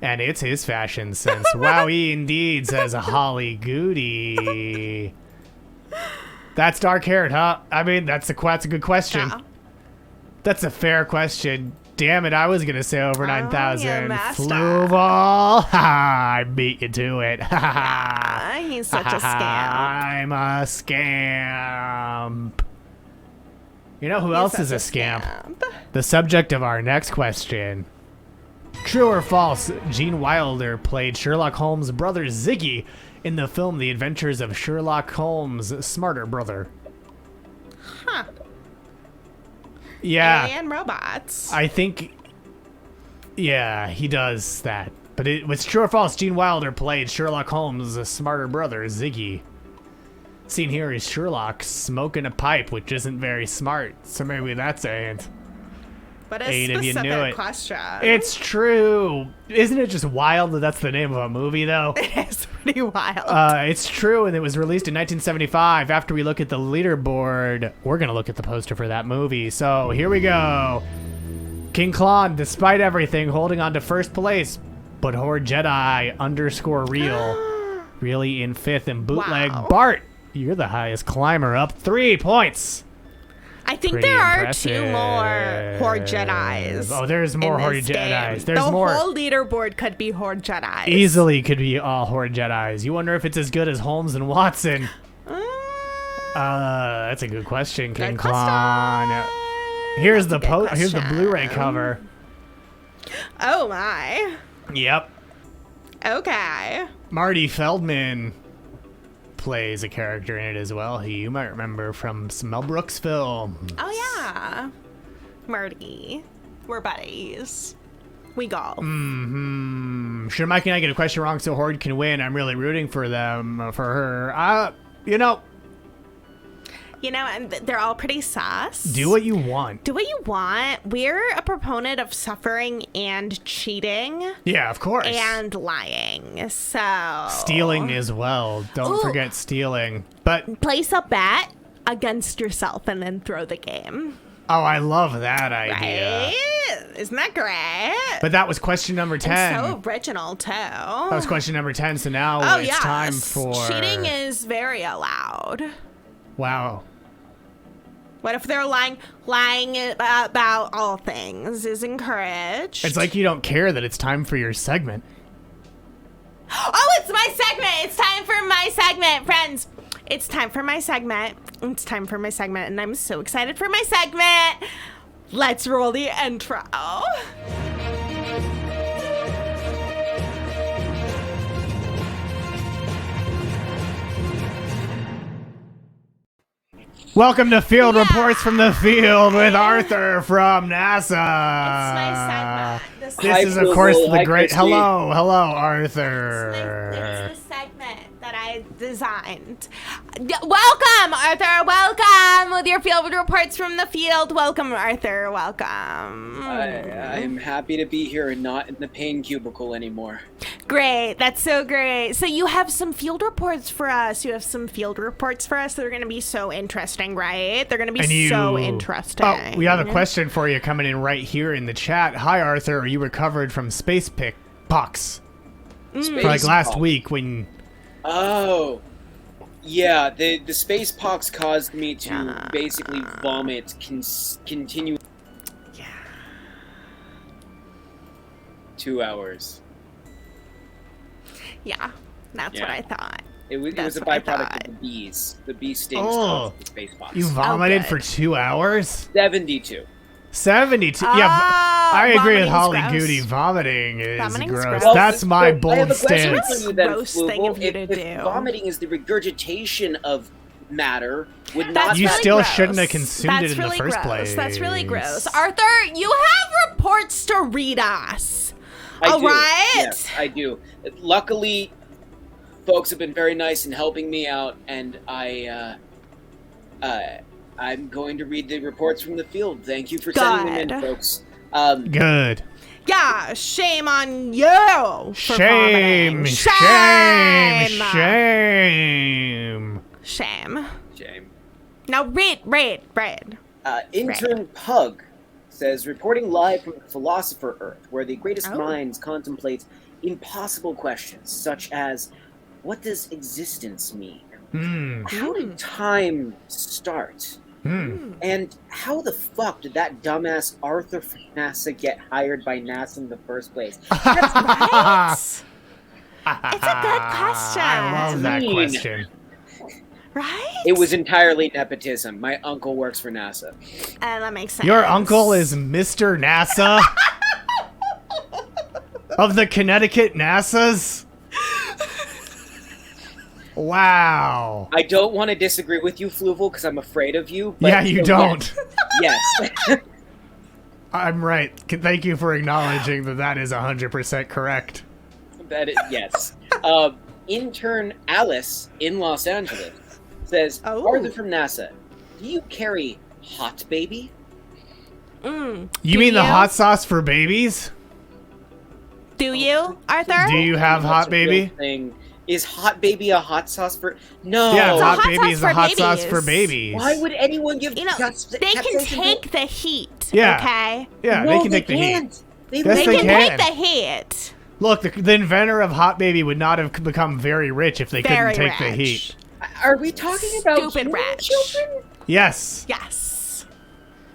And it's his fashion sense. Wowie indeed, says Holly Goody. That's dark-haired, huh? I mean, that's a good question. Yeah. That's a fair question. Damn it, I was going to say over 9,000. Fluval. I beat you to it. Yeah, he's such a scamp. I'm a scamp. You know who else is a scamp? The subject of our next question. True or false, Gene Wilder played Sherlock Holmes' brother Ziggy in the film The Adventures of Sherlock Holmes' Smarter Brother. Huh. Yeah. And robots. I think, yeah, he does that. But it was true or false, Gene Wilder played Sherlock Holmes' smarter brother, Ziggy. Seen here is Sherlock smoking a pipe, which isn't very smart, so maybe that's a hint. But a specific question. It's true. Isn't it just wild that that's the name of a movie, though? It is pretty wild. It's true, and it was released in 1975. After we look at the leaderboard, we're going to look at the poster for that movie. So here we go. King Klon, despite everything, holding on to first place, but Horde Jedi _real, really in fifth, and Bootleg Bart, you're the highest climber, up 3 points. I think Pretty there are impressive. 2 more Horde Jedis. Oh, there's more Horde Jedis. There's the more. The whole leaderboard could be Horde Jedis. Easily could be all Horde Jedis. You wonder if it's as good as Holmes and Watson. That's a good question, King Klon. Here's the Blu-ray cover. Oh my. Yep. Okay. Marty Feldman plays a character in it as well, who you might remember from some Mel Brooks films. Oh yeah, Marty. We're buddies. We golf. Should Mike and I get a question wrong so Horde can win? I'm really rooting for them, for her. And they're all pretty sus. Do what you want. Do what you want. We're a proponent of suffering and cheating. Yeah, of course. And lying. So stealing as well. Don't forget stealing. But place a bet against yourself and then throw the game. Oh, I love that idea. Right? Isn't that great? But that was question number 10. And so original, too. That was question number 10, so now it's time for... Cheating is very allowed. Wow. What if they're lying about all things is encouraged? It's like you don't care that it's time for your segment. Oh, it's my segment! It's time for my segment, friends! It's time for my segment. It's time for my segment, and I'm so excited for my segment! Let's roll the intro. Welcome to Field Reports from the Field with Arthur from NASA. It's my segment. This is, of course, the great... Hello, Arthur. It's the segment that I designed. Welcome, Arthur. Welcome with your Field Reports from the Field. Welcome, Arthur. Welcome. I'm happy to be here and not in the pain cubicle anymore. Great. That's so great. So you have some field reports for us. They're going to be so interesting, right? They're going to be so interesting. Oh, we have a question for you coming in right here in the chat. Hi, Arthur. Are you recovered from space pox? Like last week when... Oh. Yeah, the space pox caused me to basically vomit continue. 2 hours. Yeah, that's what I thought. It was a byproduct of the bees. The bee stings caused the space box. You vomited good. for 2 hours? 72. 72. Yeah, I agree with Holly gross. Goody. Vomiting is Vomiting's gross. gross. Well, That's my I have bold a question stance. for you then, Gross thing Fluval. of you to If do. vomiting is the regurgitation of matter, would That's not You really still gross. shouldn't have consumed That's it in really the first gross. place. That's really gross. Arthur, you have reports to read us. I All do. right? Yes, I do. Luckily, folks have been very nice in helping me out, and I'm going to read the reports from the field. Thank you for sending them in, Good. folks. Good. Yeah, shame on you. For Shame. vomiting. Shame. Shame. Shame. Shame. Now read. Intern Pug says, reporting live from the Philosopher Earth, where the greatest minds contemplate impossible questions, such as, what does existence mean? How did time start? And how the fuck did that dumbass Arthur from NASA get hired by NASA in the first place? That's right. It's a good question. I love that mean. question. Right? It was entirely nepotism. My uncle works for NASA. That makes sense. Your uncle is Mr. NASA? Of the Connecticut NASAs? Wow. I don't want to disagree with you, Fluval, because I'm afraid of you. But Yeah, you don't. Yes. I'm right. Thank you for acknowledging that is 100% correct. Yes. Intern Alice in Los Angeles says, Arthur from NASA, do you carry Hot Baby? You mean the hot sauce for babies? Do you, Arthur? Do you have Hot Baby? Thing. Is Hot Baby a hot sauce for... No. Yeah, It's a Hot hot Baby sauce is a for hot sauce babies. for babies. Why would anyone give... You know, they can take the heat. Yeah. Okay. Yeah, No, they can take the heat. can't. They Yes, They they can can. take the heat. Look, the inventor of Hot Baby would not have become very rich if they Very couldn't take the rich. heat. Are we talking about Stupid human rich. children? Yes. Yes.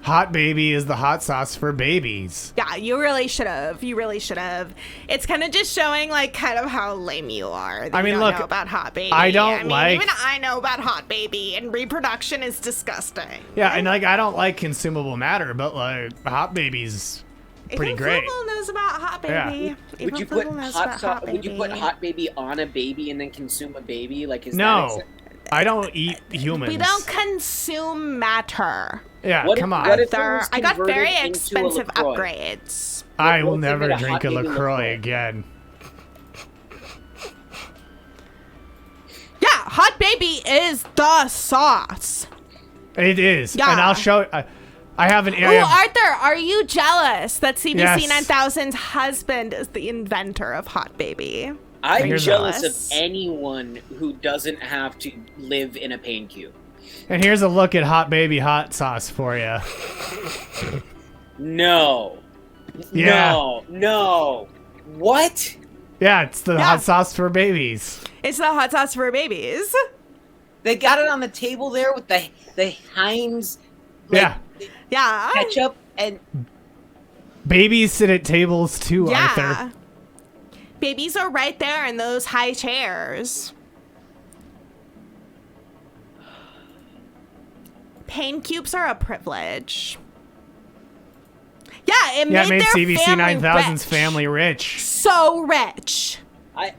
Hot Baby is the hot sauce for babies. Yeah, you really should have. You really should have. It's kind of just showing, like, kind of how lame you are. That I you mean, don't look, know about Hot Baby. I don't like- Even I know about Hot Baby, and reproduction is disgusting. Yeah, and like I don't like consumable matter, but like Hot Baby's pretty Even great. Fluval knows about Hot Baby. Yeah. Even Would you put Fluval knows hot about sauce? Hot Would you put Baby. Hot Baby on a baby and then consume a baby? Like is No, that I don't eat humans. We don't consume matter. Yeah, What if- come on. what if- it Arthur, was I got converted very into a expensive LaCroix? upgrades. I will What if they never made a drink Hot a Baby LaCroix LaCroix? again. Yeah, Hot Baby is the sauce. It is, Yeah. and I'll show. I have an. Ooh, Arthur, are you jealous that CBC Yes. 9000's husband is the inventor of Hot Baby? I'm Here's jealous of us. anyone who doesn't have to live in a pain cube. And here's a look at Hot Baby hot sauce for you. No. Yeah. No. What? Yeah, it's the Yeah. hot sauce for babies. It's the hot sauce for babies. They got it on the table there with the Heinz Yeah, Yeah. ketchup and babies sit at tables too, Yeah. Arthur. Babies are right there in those high chairs. Pain cubes are a privilege. Yeah, it Yeah, made it made their CBC family 9000's rich. family rich. So rich.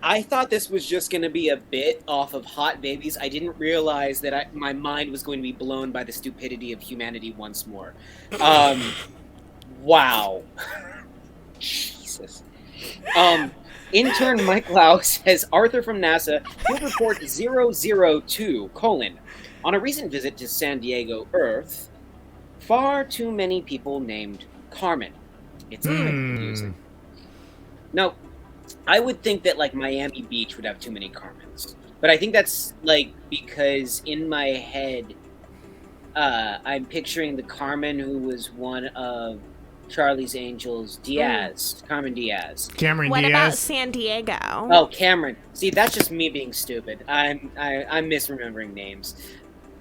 I thought this was just going to be a bit off of Hot Babies. I didn't realize that my mind was going to be blown by the stupidity of humanity once more. Wow. Jesus. Intern Mike Lau says, Arthur from NASA, field report 002, : on a recent visit to San Diego, Earth, far too many people named Carmen. It's kind of confusing. Now, I would think that, like, Miami Beach would have too many Carmens. But I think that's, like, because in my head, I'm picturing the Carmen who was one of Charlie's Angels, Diaz, Carmen Diaz. Cameron What Diaz. about San Diego? Oh, Cameron. See, that's just me being stupid. I'm misremembering names.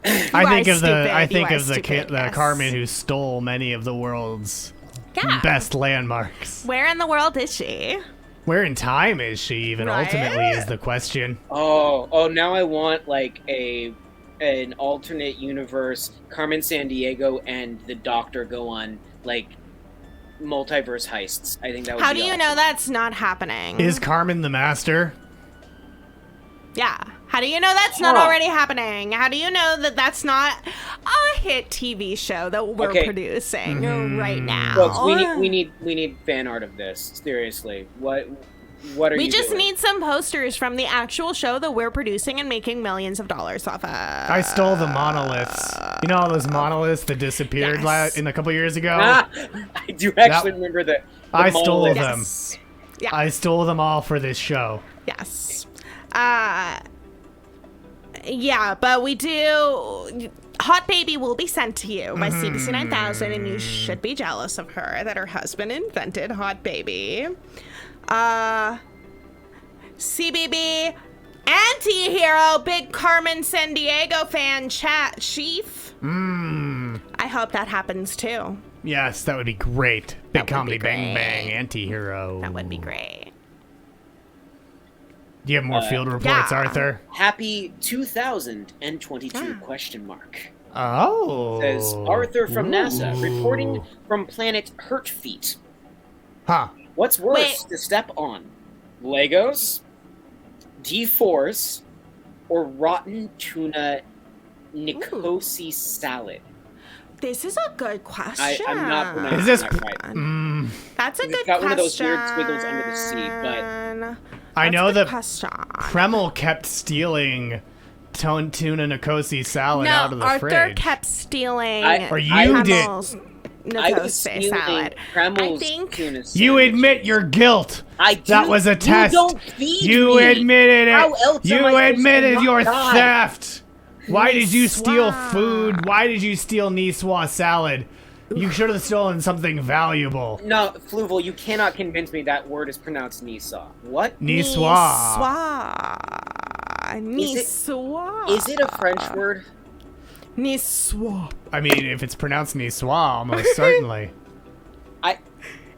I think of the You are the stupid, Carmen yes. who stole many of the world's Yeah. best landmarks. Where in the world is she? Where in time is she even, Right? ultimately, is the question. Oh, now I want like an alternate universe. Carmen Sandiego and the Doctor go on like multiverse heists. I think that would How be do you awesome. know that's not happening? Is Carmen the master? Yeah. How do you know that's not Huh. already happening? How do you know that that's not a hit TV show that we're Okay. producing right now? Folks, we need fan art of this. Seriously, what are We you just doing? need some posters from the actual show that we're producing and making millions of dollars off of. I stole the monoliths. You know all those monoliths that disappeared Yes. in a couple years ago? I do actually remember the I stole monolith. them. Yes. Yeah. I stole them all for this show. Yes. Yeah, but we do. Hot Baby will be sent to you by CBC 9000, and you should be jealous of her that her husband invented Hot Baby. CBB anti-hero, big Carmen Sandiego fan chat chief. I hope that happens too. Yes, that would be great. Big would comedy be bang great. bang anti-hero. That would be great. Do you have more field reports, yeah. Arthur? Happy 2022 Yeah. question mark. Oh. Says Arthur from NASA, reporting from planet Hurt Feet. Huh. What's worse Wait. to step on? Legos, D4s, or rotten tuna Nicosi salad? This is a good question. I'm not pronouncing Is this- that right. That's a It's good got question. one of those weird squiggles under the C, but I know that that question. Kreml kept stealing tuna Nicosi salad out of the Arthur fridge. kept stealing. Or you did. Kreml's I was Nicosi stealing salad. Kreml's I think- tuna sandwich. You admit your guilt. I do. That was a test. You don't feed You me. admitted it. How else am I You supposed to admitted not your die? theft. Why did you steal Niçoise. food? Why did you steal Niçoise salad? You should have stolen something valuable. No, Fluval, you cannot convince me that word is pronounced Nisa. What? Niçoise. Niçoise. Is it a French word? Niçoise. I mean, if it's pronounced Niçoise, almost certainly.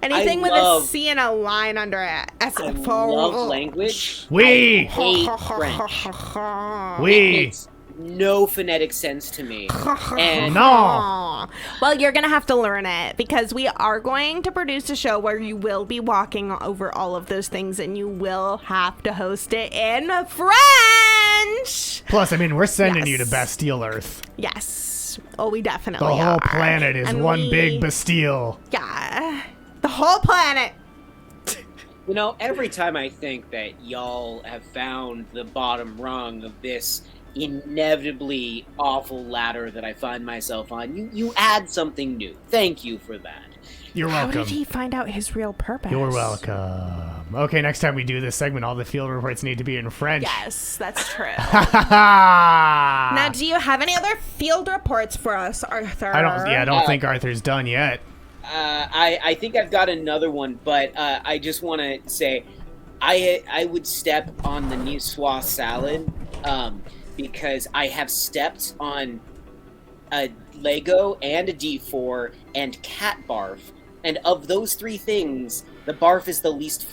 Anything with love- a C and a line under it. As I love language. We. Hate French. We. Makes no phonetic sense to me. And No. Aw. Well, you're going to have to learn it because we are going to produce a show where you will be walking over all of those things and you will have to host it in French. Plus, I mean, we're sending you to Yes. Bastille Earth. Yes. Oh, we definitely The whole are. planet is And one big we- Bastille. Yeah. The whole planet. you know, every time I think that y'all have found the bottom rung of this inevitably awful ladder that I find myself on, you add something new. Thank you for that. You're How welcome. did he find out his real purpose? You're welcome. Okay, next time we do this segment, all the field reports need to be in French. Yes, that's true. now, Now, do you have any other field reports for us, Arthur? I don't think Arthur's done yet. I think I've got another one, but I just want to say I would step on the Niçoise salad because I have stepped on a Lego and a D4 and cat barf, and of those three things, the barf is the least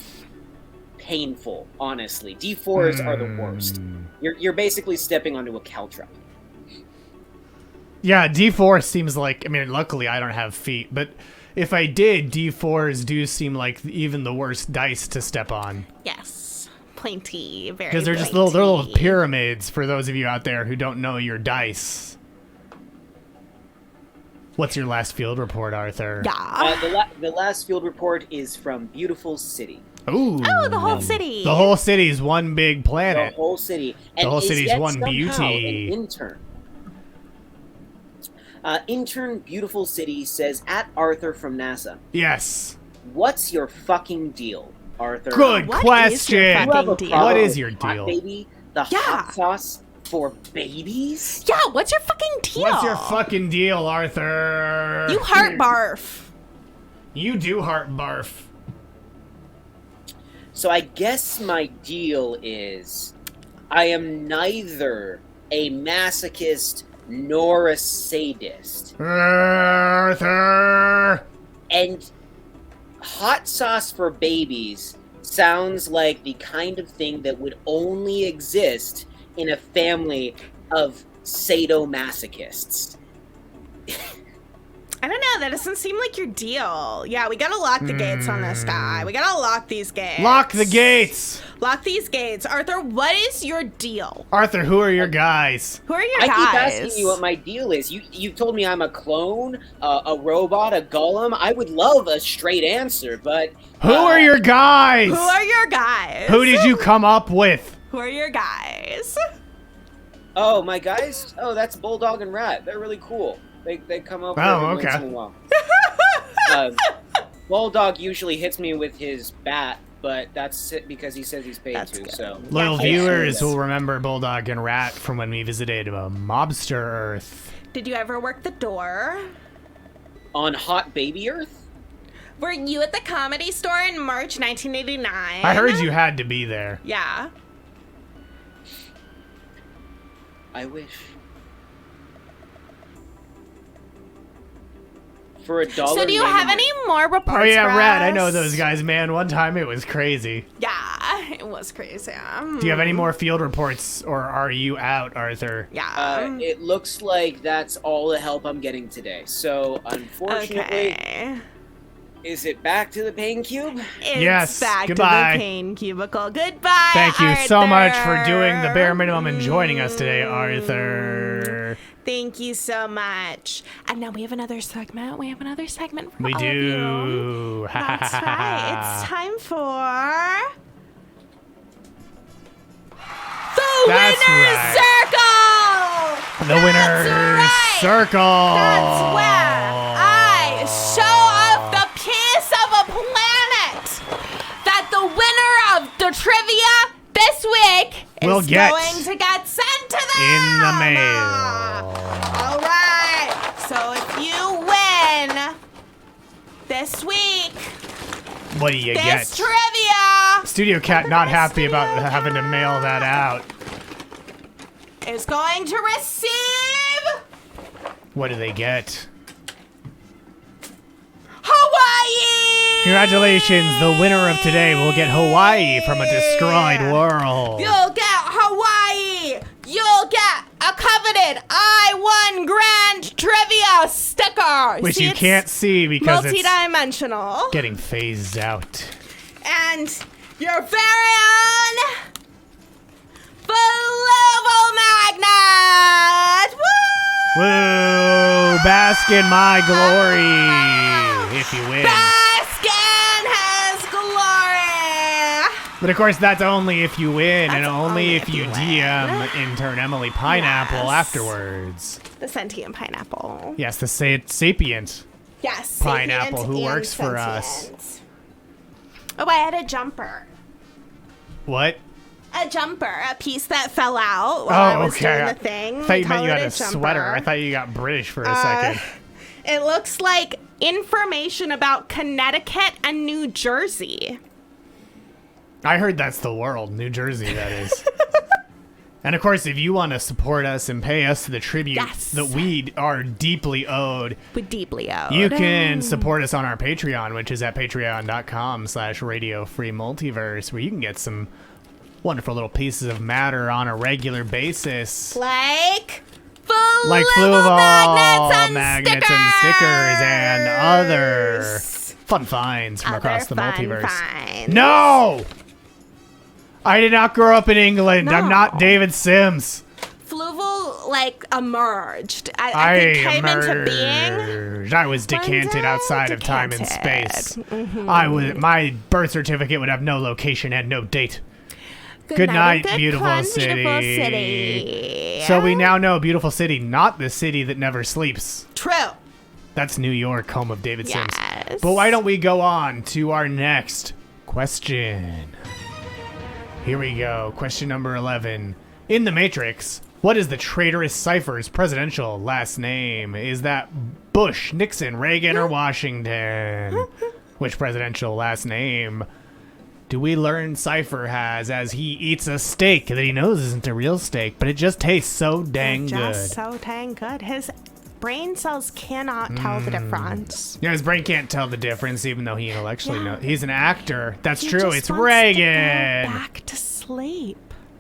painful, honestly. D4s are the worst. You're basically stepping onto a caltrop. Yeah, D4 seems like, I mean, luckily I don't have feet, but if I did, D4s do seem like even the worst dice to step on. Yes. Plenty. Very Because they're just plenty. they're little pyramids for those of you out there who don't know your dice. What's your last field report, Arthur? Yeah. The last field report is from Beautiful City. Ooh. Oh, the whole city. The whole city's one big planet. The whole city. And The whole is city's yet one somehow beauty. An intern. Intern Beautiful City says, at Arthur from NASA, Yes. what's your fucking deal, Arthur? Good What is your question. You have a fucking deal? problem What is with your Hot deal? Baby? The Yeah. hot sauce for babies? Yeah, what's your fucking deal? What's your fucking deal, Arthur? You heart barf. You do heart barf. So I guess my deal is I am neither a masochist nor a sadist. Arthur. And hot sauce for babies sounds like the kind of thing that would only exist in a family of sadomasochists. I don't know. That doesn't seem like your deal. Yeah, we gotta lock the gates on this guy. We gotta lock these gates. Lock the gates! Lock these gates. Arthur, what is your deal? Arthur, who are your guys? Who are your I guys? keep asking you what my deal is. You've told me I'm a clone, a robot, a golem. I would love a straight answer, but... Who are your guys? Who are your guys? Who did you come up with? Who are your guys? Oh, my guys? Oh, that's Bulldog and Rat. They're really cool. They come up every once in a while. Bulldog usually hits me with his bat, but that's it because he says he's paid to. Good. So Loyal viewers will remember Bulldog and Rat from when we visited Mobster Earth. Did you ever work the door? on Hot Baby Earth. Were you at the Comedy Store in March 1989? I heard you had to be there. Yeah. I wish. For $1. So do you have any more reports? Oh yeah, for Rat. I us? know those guys, man. One time it was crazy. Yeah, it was crazy. Do you have any more field reports, or are you out, Arthur? Yeah. It looks like that's all the help I'm getting today. So, unfortunately, is it back to the pain cube? It's Yes, back goodbye. to the pain cubicle. Goodbye. Thank you so Arthur. much for doing the bare minimum and joining us today, Arthur. Thank you so much. And now we have another segment. We have another segment for We all of you. do. That's right. It's time for the That's winner's right. circle. The winner's right. circle. That's where I show off the piece of a planet that the winner of the trivia this week Will is get going to get sent to them in the mail. All right. So if you win this week, What do you this get? trivia Studio Cat not This happy about Studio having to mail that out. is going to receive What do they get? Hawaii. Congratulations, the winner of today will get Hawaii from a destroyed world. You'll get Hawaii. You'll get a coveted I-1 Grand Trivia sticker. Which See, you it's can't see because it's multi-dimensional. getting phased out. And your very own Fluval magnet. Woo! Woo! Bask in my glory if you win. Bask in his glory. But of course, that's only if you win, and That's only if you win. DM intern Emily Pineapple Yes. afterwards. The sentient pineapple. Yes, the sapient. Yes. Pineapple sapient who and works for us. sentient. Oh, I had a jumper. What? A jumper, a piece that fell out while I Oh, was okay. doing the thing. I thought you We meant call you it had a sweater. jumper. I thought you got British for a second. It looks like information about Connecticut and New Jersey. I heard that's the world, New Jersey, that is. And of course, if you want to support us and pay us the tribute Yes. that we are deeply owed, We deeply owed. you can support us on our Patreon, which is at patreon.com/Radio Free Multiverse, where you can get some wonderful little pieces of matter on a regular basis. Like Like Fluval Fluval magnets and stickers and other fun finds from Other across the fun multiverse. finds. No! I did not grow up in England. I'm not No. David Sims. Fluval like emerged. I think came into being. emerged. I was decanted day outside of time and decanted. space. My birth certificate would have no location and no date. Good night, beautiful beautiful city. city. So we now know beautiful city, not the city that never sleeps. True. That's New York, home of David Sims. Yes. But why don't we go on to our next question? Here we go. Question number 11. In the Matrix, what is the traitorous Cypher's presidential last name? Is that Bush, Nixon, Reagan, or Washington? Which presidential last name do we learn Cypher has as he eats a steak that he knows isn't a real steak, but it just tastes so dang good? Just so dang good. His brain cells cannot tell the difference. Yeah, his brain can't tell the difference, even though he intellectually knows. He's an actor. That's He true. just It's wants Reagan. To go back to sleep.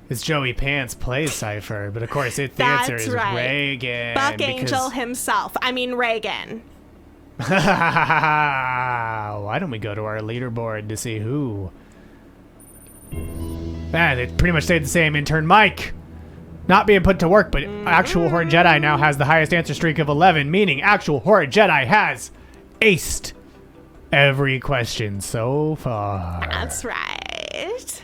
It's Joey Pants plays Cypher, but of course the answer is right. Reagan. Buck Angel himself. I mean Reagan. Why don't we go to our leaderboard to see who? They pretty much stayed the same. Intern Mike, not being put to work, but Actual Horde Jedi now has the highest answer streak of 11, meaning Actual Horde Jedi has aced every question so far. That's right.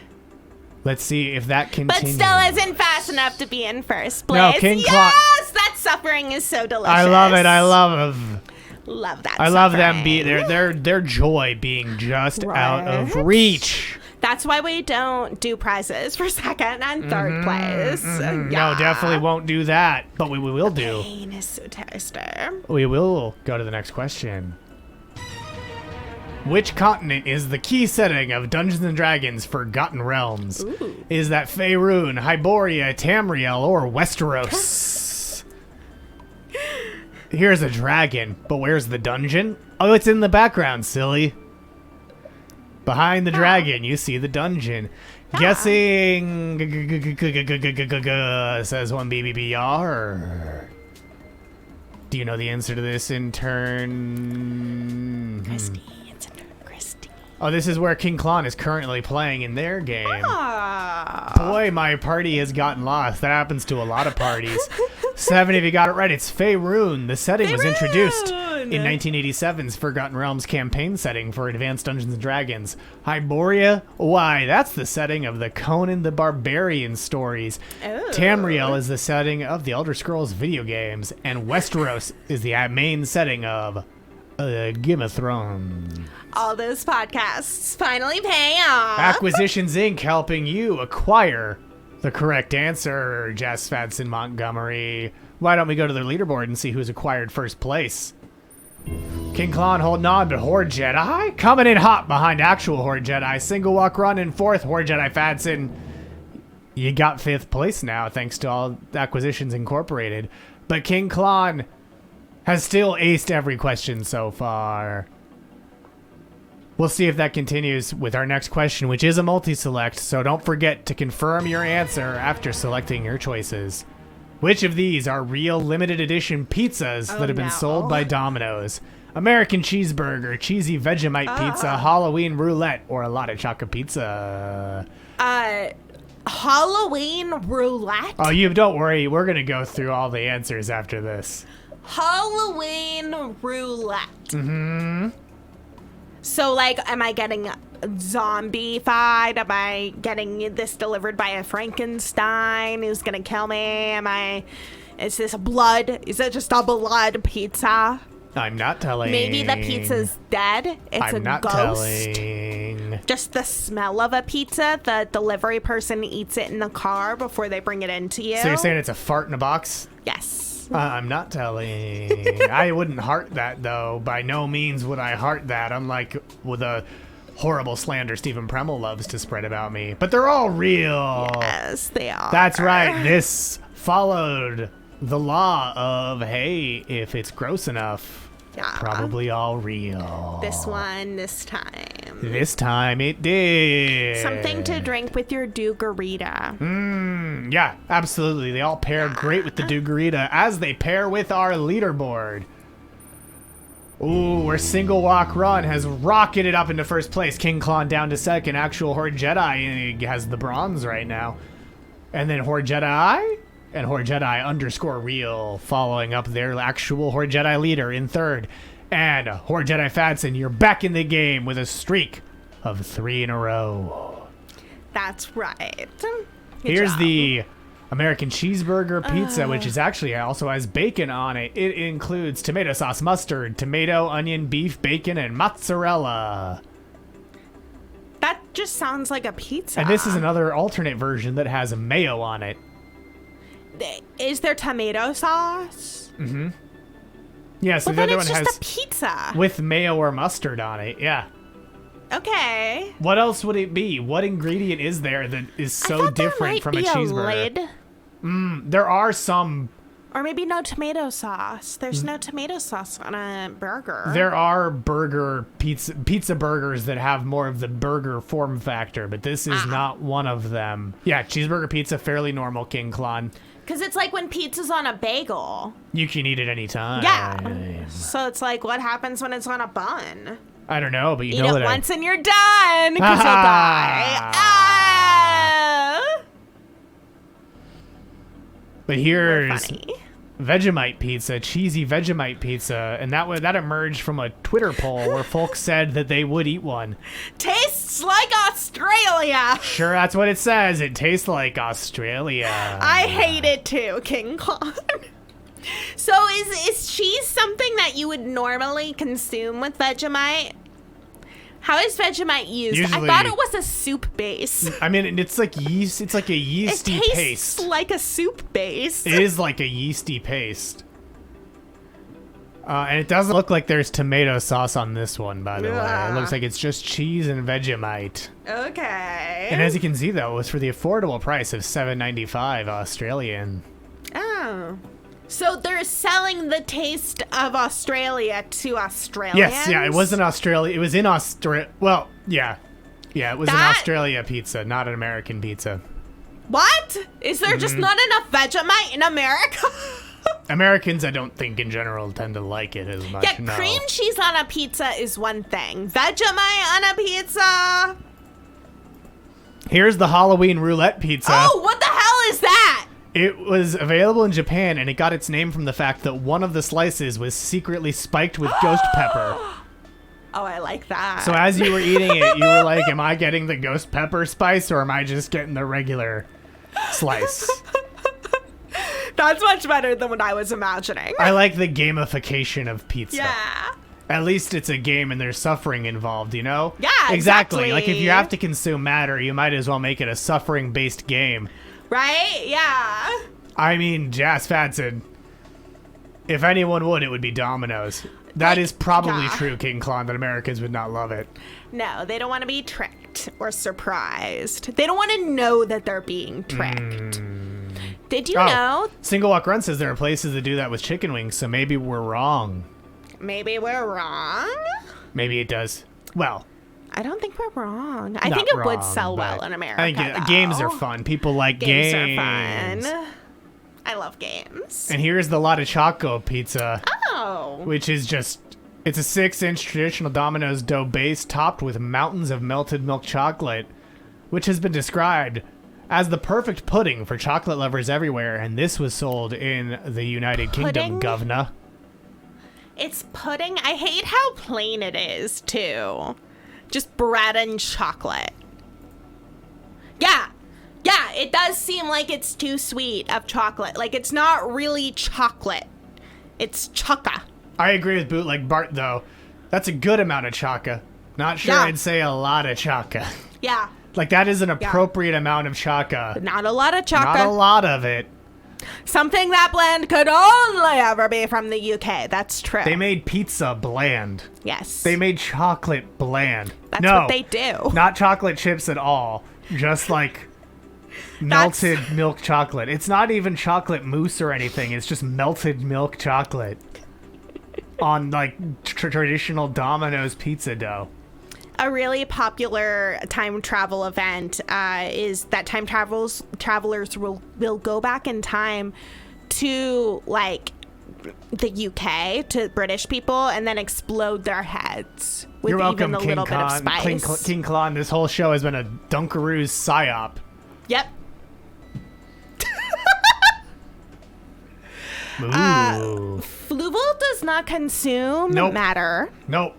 Let's see if that But continues. still isn't fast enough to be in first place. No, King Claw. Yes, that suffering is so delicious. I love it. Love that. I love them suffering. their joy being just out of Right. reach. That's why we don't do prizes for second and third place. No, definitely won't do that. But we will do. Pain is so tasty. We will go to the next question. Which continent is the key setting of Dungeons & Dragons Forgotten Realms? Ooh. Is that Faerun, Hyboria, Tamriel, or Westeros? Here's a dragon, but where's the dungeon? Oh, it's in the background, silly. Behind the dragon, you see the dungeon. Guessing, says one BBBR. Do you know the answer to this, intern? Kristie, it's Intern Kristie. Oh, this is where King Klon is currently playing in their game. Ah. Boy, my party has gotten lost. That happens to a lot of parties. 7, if you got it right, it's Faerun. The setting was introduced in 1987's Forgotten Realms campaign setting for Advanced Dungeons & Dragons. Hyboria? Why, that's the setting of the Conan the Barbarian stories. Oh. Tamriel is the setting of the Elder Scrolls video games. And Westeros is the main setting of Game of Thrones. All those podcasts finally pay off. Acquisitions Inc. helping you acquire the correct answer, Jess Fadson Montgomery. Why don't we go to their leaderboard and see who's acquired first place? King Klon holding on to Horde Jedi. Coming in hot behind Actual Horde Jedi. Single Walk Run in 4th, Horde Jedi Fadson. You got 5th place now, thanks to all Acquisitions Incorporated. But King Klon has still aced every question so far. We'll see if that continues with our next question, which is a multi-select, so don't forget to confirm your answer after selecting your choices. Which of these are real limited edition pizzas that have been sold by Domino's? American cheeseburger, cheesy Vegemite pizza, Halloween roulette, or a lot of chocolate pizza? Halloween roulette? Oh, you don't worry. We're going to go through all the answers after this. Halloween roulette. Mm-hmm. So, like, am I getting zombie-fied? Am I getting this delivered by a Frankenstein who's gonna kill me? Is this blood? Is it just a blood pizza? I'm not telling. Maybe the pizza's dead. It's I'm a not ghost. telling. Just the smell of a pizza. The delivery person eats it in the car before they bring it into you. So you're saying it's a fart in a box? Yes. I'm not telling. I wouldn't heart that, though. By no means would I heart that, unlike with a horrible slander Stephen Premmel loves to spread about me. But they're all real. Yes, they are. That's right. This followed the law of, hey, if it's gross enough, probably all real. This one, this time. This time it did. Something to drink with your Dugarita. Yeah, absolutely. They all pair great with the Dugarita, as they pair with our leaderboard. Ooh, where Single Walk Run has rocketed up into first place. King Klon down to second. Actual Horde Jedi has the bronze right now. And then Horde Jedi and Horde Jedi _ real following up their Actual Horde Jedi leader in third. And Horde Jedi Fadson, you're back in the game with a streak of 3 in a row. That's right. Here's the American cheeseburger pizza, which is actually also has bacon on it. It includes tomato sauce, mustard, tomato, onion, beef, bacon, and mozzarella. That just sounds like a pizza. And this is another alternate version that has mayo on it. Is there tomato sauce? Mm-hmm. Yeah, so Well, the then other it's one just has a pizza. with mayo or mustard on it. Yeah. Okay. What else would it be? What ingredient is there that is so different from a cheeseburger? Lid. There are some Or maybe no tomato sauce. There's no tomato sauce on a burger. There are pizza burgers that have more of the burger form factor, but this is not one of them. Yeah, cheeseburger pizza, fairly normal, King Klon. Because it's like when pizza's on a bagel. You can eat it anytime. Yeah. So it's like, what happens when it's on a bun? I don't know, but you Eat know it that once and you're done, because you'll die. Ah! But here's Vegemite pizza, cheesy Vegemite pizza, and that emerged from a Twitter poll where folks said that they would eat one. Tastes like Australia. Sure, that's what it says. It tastes like Australia. I hate it too, King Kong. So is cheese something that you would normally consume with Vegemite? How is Vegemite used? Usually, I thought it was a soup base. I mean, it's like yeast. It's like a yeasty it tastes paste. like a soup base. It is like a yeasty paste. And it doesn't look like there's tomato sauce on this one, by the way. It looks like it's just cheese and Vegemite. Okay. And as you can see, though, it was for the affordable price of $7.95 Australian. Oh. So they're selling the taste of Australia to Australians? Yes, yeah, it wasn't Australia. It was in Australia. Well, yeah. Yeah, it was an Australia pizza, not an American pizza. What? Is there just not enough Vegemite in America? Americans, I don't think, in general, tend to like it as much. Yeah, no. cream cheese on a pizza is one thing. Vegemite on a pizza? Here's the Halloween roulette pizza. Oh, what the hell is that? It was available in Japan, and it got its name from the fact that one of the slices was secretly spiked with ghost pepper. Oh, I like that. So as you were eating it, you were like, am I getting the ghost pepper spice, or am I just getting the regular slice? That's much better than what I was imagining. I like the gamification of pizza. Yeah. At least it's a game and there's suffering involved, you know? Yeah, exactly. Like, if you have to consume matter, you might as well make it a suffering-based game. Right? Yeah. I mean, Jazz Fatson, if anyone would, it would be Domino's. That is probably true, King Klon, that Americans would not love it. No, they don't want to be tricked or surprised. They don't want to know that they're being tricked. Did you know? Single Walk Run says there are places that do that with chicken wings, so maybe we're wrong. Maybe we're wrong? Maybe it does. Well, I don't think we're wrong. I think it would sell well in America. I think games are fun. People like games. Games are fun. I love games. And here's the Lotta Choco pizza. Oh. Which is just, it's a 6-inch traditional Domino's dough base topped with mountains of melted milk chocolate, which has been described as the perfect pudding for chocolate lovers everywhere. And this was sold in the United Kingdom, governor. It's pudding. I hate how plain it is, too. Just bread and chocolate. Yeah. Yeah, it does seem like it's too sweet of chocolate. Like, it's not really chocolate. It's choca. I agree with Bootleg Bart, though. That's a good amount of choca. Not sure I'd say a lot of choca. Yeah. Like, that is an appropriate amount of choca. Not a lot of choca. Not a lot of it. Something that bland could only ever be from the UK. That's true. They made pizza bland. Yes. They made chocolate bland. That's what they do. Not chocolate chips at all. Just like melted milk chocolate. It's not even chocolate mousse or anything. It's just melted milk chocolate on like traditional Domino's pizza dough. A really popular time travel event is that time travelers will go back in time to like the UK, to British people, and then explode their heads with You're welcome, even a little bit of spice. King Klon, this whole show has been a Dunkaroos psyop. Yep. Fluval does not consume matter. Nope.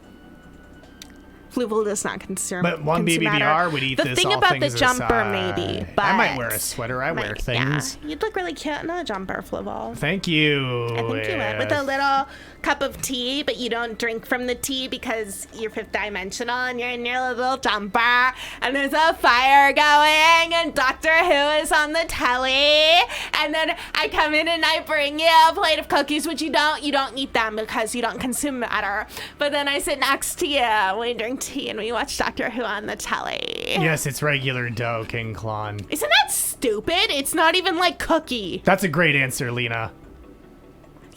Fluval does not consume. But one BBBR would eat the this. The thing all about the jumper, aside. maybe. But I might wear a sweater. I wear things. Yeah, you'd look really cute in a jumper, Fluval. Thank you. I think you would. With a little cup of tea, but you don't drink from the tea because you're fifth dimensional and you're in your little jumper, and there's a fire going, and Doctor Who is on the telly, and then I come in and I bring you a plate of cookies, which you don't eat them because you don't consume matter. But then I sit next to you and we drink tea and we watch Doctor Who on the telly. Yes, it's regular dough, King Klon. Isn't that stupid? It's not even like cookie. That's a great answer, Lena.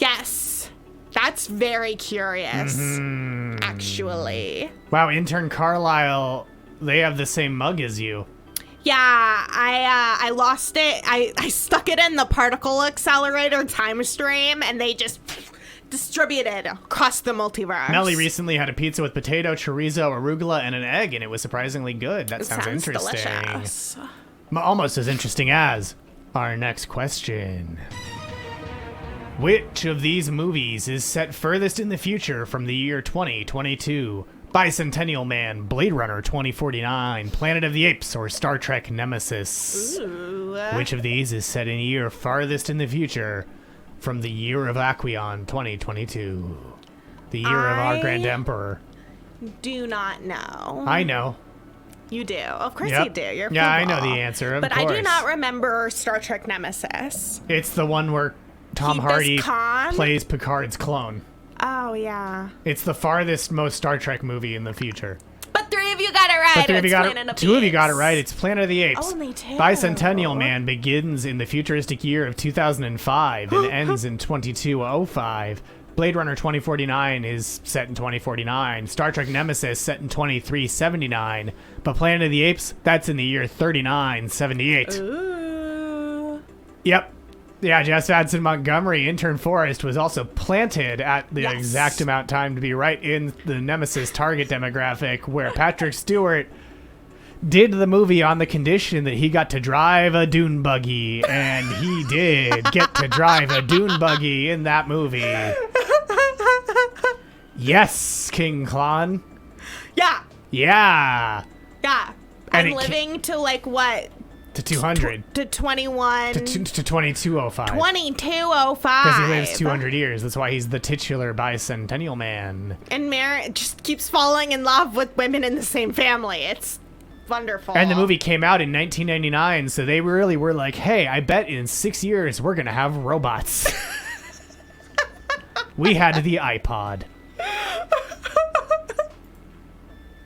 Yes. That's very curious, actually. Wow, Intern Carlisle, they have the same mug as you. Yeah, I lost it. I stuck it in the particle accelerator time stream, and they just distributed across the multiverse. Melly recently had a pizza with potato, chorizo, arugula, and an egg, and it was surprisingly good. That sounds interesting. Delicious. Almost as interesting as our next question. Which of these movies is set furthest in the future from the year 2022? Bicentennial Man, Blade Runner 2049, Planet of the Apes, or Star Trek Nemesis? Ooh. Which of these is set in a year farthest in the future from the year of Aquion 2022? The year of our Grand Emperor. Do not know. I know. You do. Of course Yep. you do. You're Yeah, I Fluval. know the answer, But course. I do not remember Star Trek Nemesis. It's the one where Tom He does Hardy Khan? plays Picard's clone. Oh, yeah. It's the farthest most Star Trek movie in the future. But three of you got it right. But three of you It's got Planet it. of Two the of you got it Apes. right. It's Planet of the Apes. Only two. Bicentennial Man begins in the futuristic year of 2005 and ends in 2205. Blade Runner 2049 is set in 2049. Star Trek Nemesis set in 2379. But Planet of the Apes, that's in the year 3978. Ooh. Yep. Yeah, Jess Madsen Montgomery, Intern Forrest, was also planted at the exact amount of time to be right in the Nemesis target demographic, where Patrick Stewart did the movie on the condition that he got to drive a dune buggy, and he did get to drive a dune buggy in that movie. Yes, King Klon. Yeah. Yeah. Yeah. And I'm it living to like what? To 200. To 21. To 2205. 2205. Because he lives 200 years. That's why he's the titular Bicentennial Man. And Mary just keeps falling in love with women in the same family. It's wonderful. And the movie came out in 1999, so they really were like, hey, I bet in 6 years we're going to have robots. We had the iPod.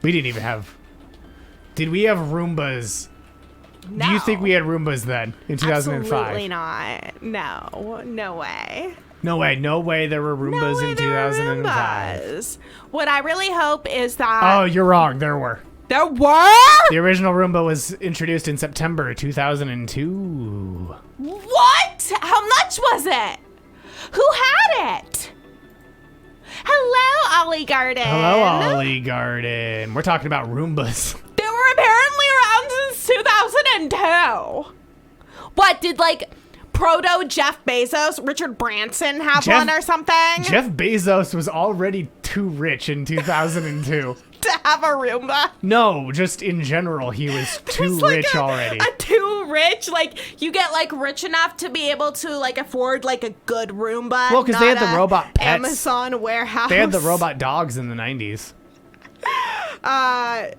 We didn't even have... Did we have Roombas? No. Do you think we had Roombas then, in 2005? Absolutely not. No. No way. No way. No way there were Roombas No way in there were 2005. Roombas. What I really hope is that... Oh, you're wrong. There were. There were? The original Roomba was introduced in September 2002. What? How much was it? Who had it? Hello, Ollie Garden. Hello, Ollie Garden. We're talking about Roombas. They were apparently around since 2002. What, did like proto Jeff Bezos, Richard Branson have one or something? Jeff Bezos was already too rich in 2002. To have a Roomba? No, just in general, he was too rich already. Too rich? Like, you get like rich enough to be able to like afford like a good Roomba. Well, because they had the robot pets. Amazon warehouse. They had the robot dogs in the 90s.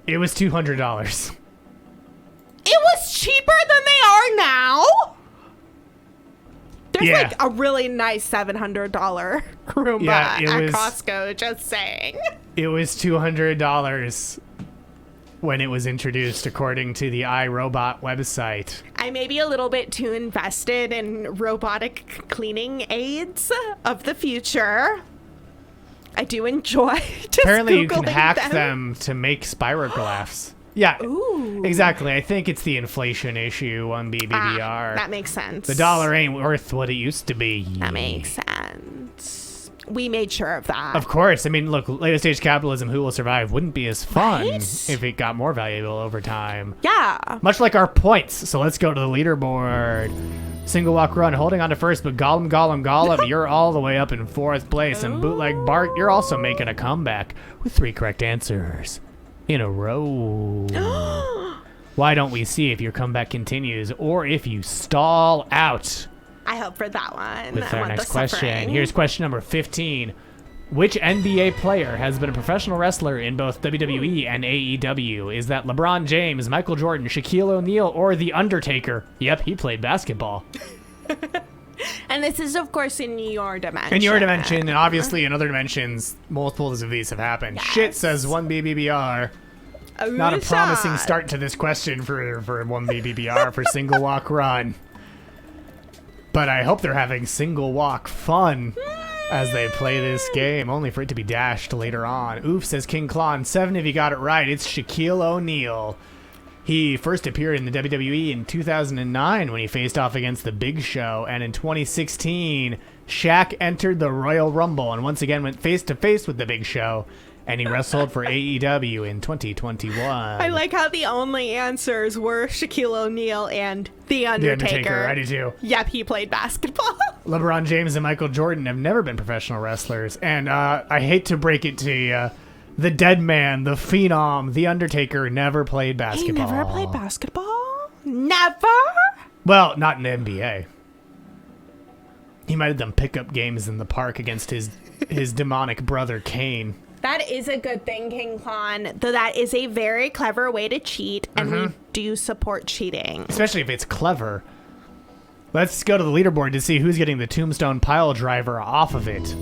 It was $200. It was cheaper than they are now. There's like a really nice $700 Roomba at Costco, just saying. It was $200 when it was introduced, according to the iRobot website. I may be a little bit too invested in robotic cleaning aids of the future. I do enjoy just Apparently you can Googling hack them to make spirographs. Yeah, Ooh. exactly. I think it's the inflation issue on BBBR. That makes sense. The dollar ain't worth what it used to be. That makes sense. We made sure of that. Of course. I mean, look, later stage capitalism, Who Will Survive wouldn't be as fun Right? if it got more valuable over time. Yeah. Much like our points. So let's go to the leaderboard. Single walk run, holding on to first, but Gollum, you're all the way up in fourth place. And Bootleg Bart, you're also making a comeback with 3 correct answers in a row. Why don't we see if your comeback continues or if you stall out? I hope for that one. With I our want next the question. suffering. Here's question number 15. Which NBA player has been a professional wrestler in both WWE and AEW? Is that LeBron James, Michael Jordan, Shaquille O'Neal, or The Undertaker? Yep, he played basketball. And this is, of course, in your dimension. In your dimension, and obviously in other dimensions, multiples of these have happened. Yes. Shit, says 1BBBR. Not a promising start to this question for 1BBBR for single walk run. But I hope they're having single walk fun. as they play this game, only for it to be dashed later on. Oof, says King Claw. 7 if you got it right. It's Shaquille O'Neal. He first appeared in the WWE in 2009 when he faced off against The Big Show, and in 2016, Shaq entered the Royal Rumble and once again went face-to-face with The Big Show, and he wrestled for AEW in 2021. I like how the only answers were Shaquille O'Neal and The Undertaker. The Undertaker, I do too. Yep, he played basketball. LeBron James and Michael Jordan have never been professional wrestlers, and I hate to break it to you, the dead man, the phenom, The Undertaker never played basketball. He never played basketball? Never? Well, not in the NBA. He might have done pickup games in the park against his demonic brother, Kane. That is a good thing, King Klon, though that is a very clever way to cheat, and we do support cheating. Especially if it's clever. Let's go to the leaderboard to see who's getting the Tombstone Pile Driver off of it.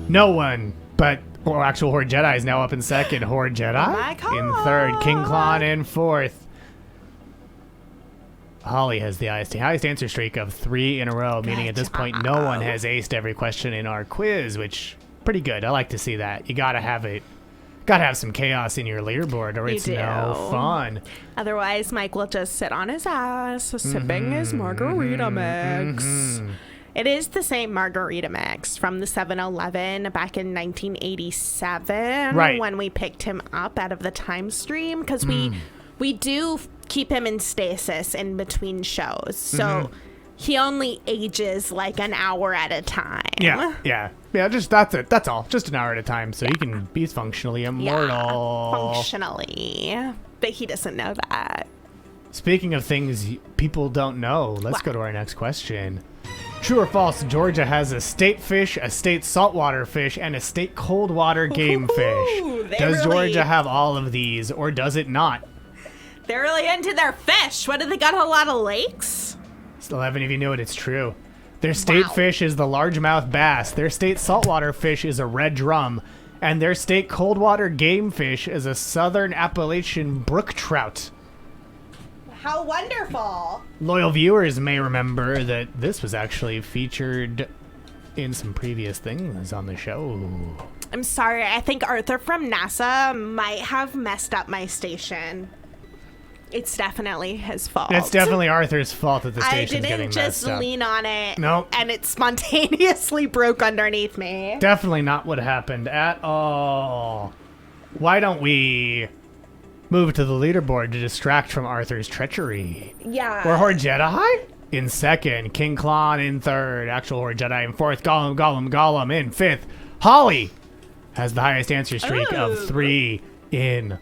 No one, but actual Horde Jedi is now up in second. Horde Jedi in third. King Klon in fourth. Holly has the highest answer streak of 3 in a row, meaning at this point no one has aced every question in our quiz, which pretty good. I like to see that. You gotta have it. Gotta have some chaos in your leaderboard, or it's no fun. Otherwise, Mike will just sit on his ass, sipping his margarita mix. It is the same margarita mix from the 7-Eleven back in 1987, when we picked him up out of the time stream, because we do keep him in stasis in between shows, so he only ages like an hour at a time. Yeah. Just that's it. That's all. Just an hour at a time, so he can be functionally immortal. Yeah, functionally, but he doesn't know that. Speaking of things people don't know, let's go to our next question. True or false, Georgia has a state fish, a state saltwater fish, and a state cold water game fish. Does Georgia have all of these, or does it not? They're really into their fish. What, do they got a lot of lakes? 11 if you knew it, it's true. Their state fish is the largemouth bass. Their state saltwater fish is a red drum. And their state cold water game fish is a southern Appalachian brook trout. How wonderful. Loyal viewers may remember that this was actually featured in some previous things on the show. I'm sorry, I think Arthur from NASA might have messed up my station. It's definitely his fault. It's definitely Arthur's fault that the station's getting messed up. I didn't just lean on it. Nope. And it spontaneously broke underneath me. Definitely not what happened at all. Why don't we move to the leaderboard to distract from Arthur's treachery? Yeah. We're Horde Jedi in second. King Klon in third. Actual Horde Jedi in fourth. Gollum in fifth. Holly has the highest answer streak of 3 in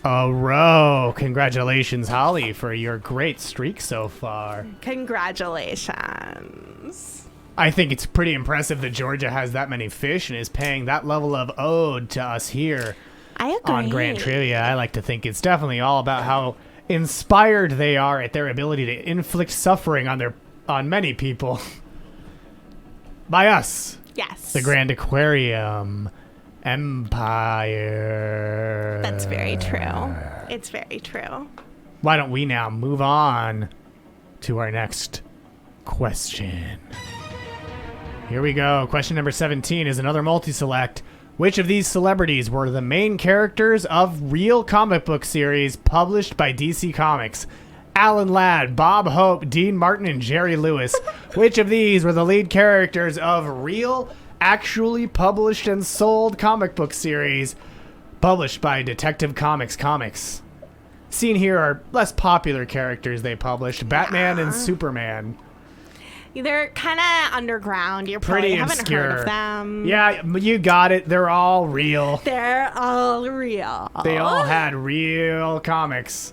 a row. Congratulations, Holly, for your great streak so far. Congratulations. I think it's pretty impressive that Georgia has that many fish and is paying that level of ode to us here on Grand Trivia. I like to think it's definitely all about how inspired they are at their ability to inflict suffering on many people by us. Yes. The Grand Aquarium Empire. That's very true. It's very true. Why don't we now move on to our next question? Here we go. Question number 17 is another multi-select. Which of these celebrities were the main characters of real comic book series published by DC Comics? Alan Ladd, Bob Hope, Dean Martin, and Jerry Lewis. Which of these were the lead characters of real, actually published and sold comic book series published by Detective Comics? Seen here are less popular characters they published, Batman and Superman. They're kind of underground. You probably haven't heard of them. Yeah, you got it. They're all real. They're all real. They all had real comics.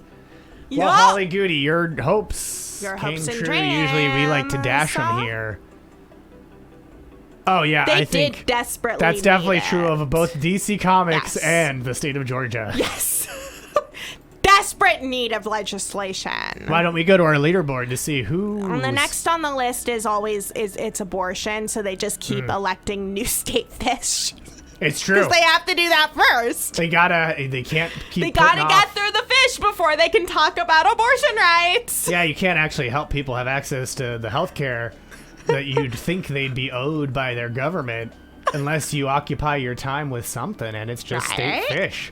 Well, Holly Goody, your hopes came true. Usually we like to dash them here. Oh, yeah, I think did desperately that's definitely need true it. of both DC Comics and the state of Georgia. Yes. Desperate need of legislation. Why don't we go to our leaderboard to see who? And the next on the list is always it's abortion, so they just keep electing new state fish. It's true. Because they have to do that first. They can't keep They gotta get through the fish before they can talk about abortion rights. Yeah, you can't actually help people have access to the healthcare that you'd think they'd be owed by their government unless you occupy your time with something, and it's just state fish.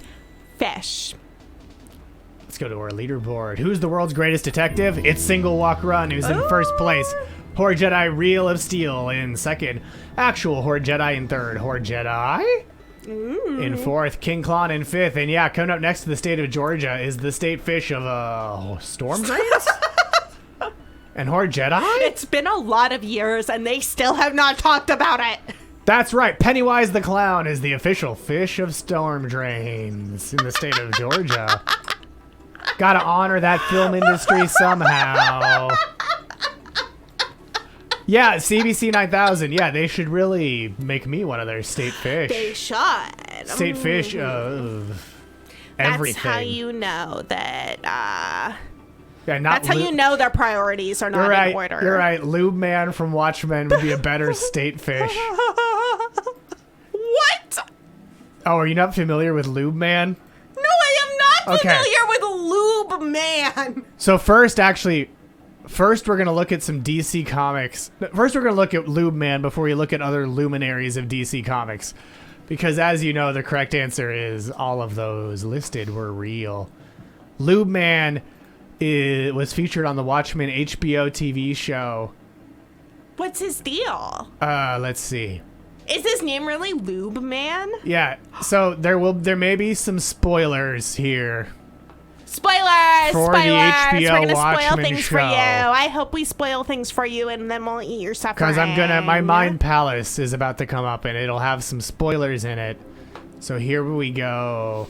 Fish. Let's go to our leaderboard. Who's the world's greatest detective? It's Single Walk Run, who's in first place. Horde Jedi Reel of Steel in second. Actual Horde Jedi in third. Horde Jedi in fourth. King Klon in fifth. And yeah, coming up next to the state of Georgia is the state fish of storm drains? And Horde Jedi? It's been a lot of years and they still have not talked about it. That's right. Pennywise the Clown is the official fish of storm drains in the state of Georgia. Gotta honor that film industry somehow. Yeah, CBC 9000. Yeah, they should really make me one of their state fish. They should. State fish of everything. That's how you know that, yeah, that's how you know their priorities are not in order. You're right. Lube Man from Watchmen would be a better state fish. What? Oh, are you not familiar with Lube Man? No, I am not familiar with Lube Man. So first, we're going to look at some DC Comics. First, we're going to look at Lube Man before we look at other luminaries of DC Comics. Because as you know, the correct answer is all of those listed were real. Lube Man was featured on the Watchmen HBO TV show. What's his deal? Let's see. Is his name really Lube Man? Yeah, so there may be some spoilers here. Spoilers! For spoilers! the HBO We're gonna spoil Watchmen things show. for you. I hope we spoil things for you and then we'll eat your suffering. Because my Mind Palace is about to come up and it'll have some spoilers in it. So here we go.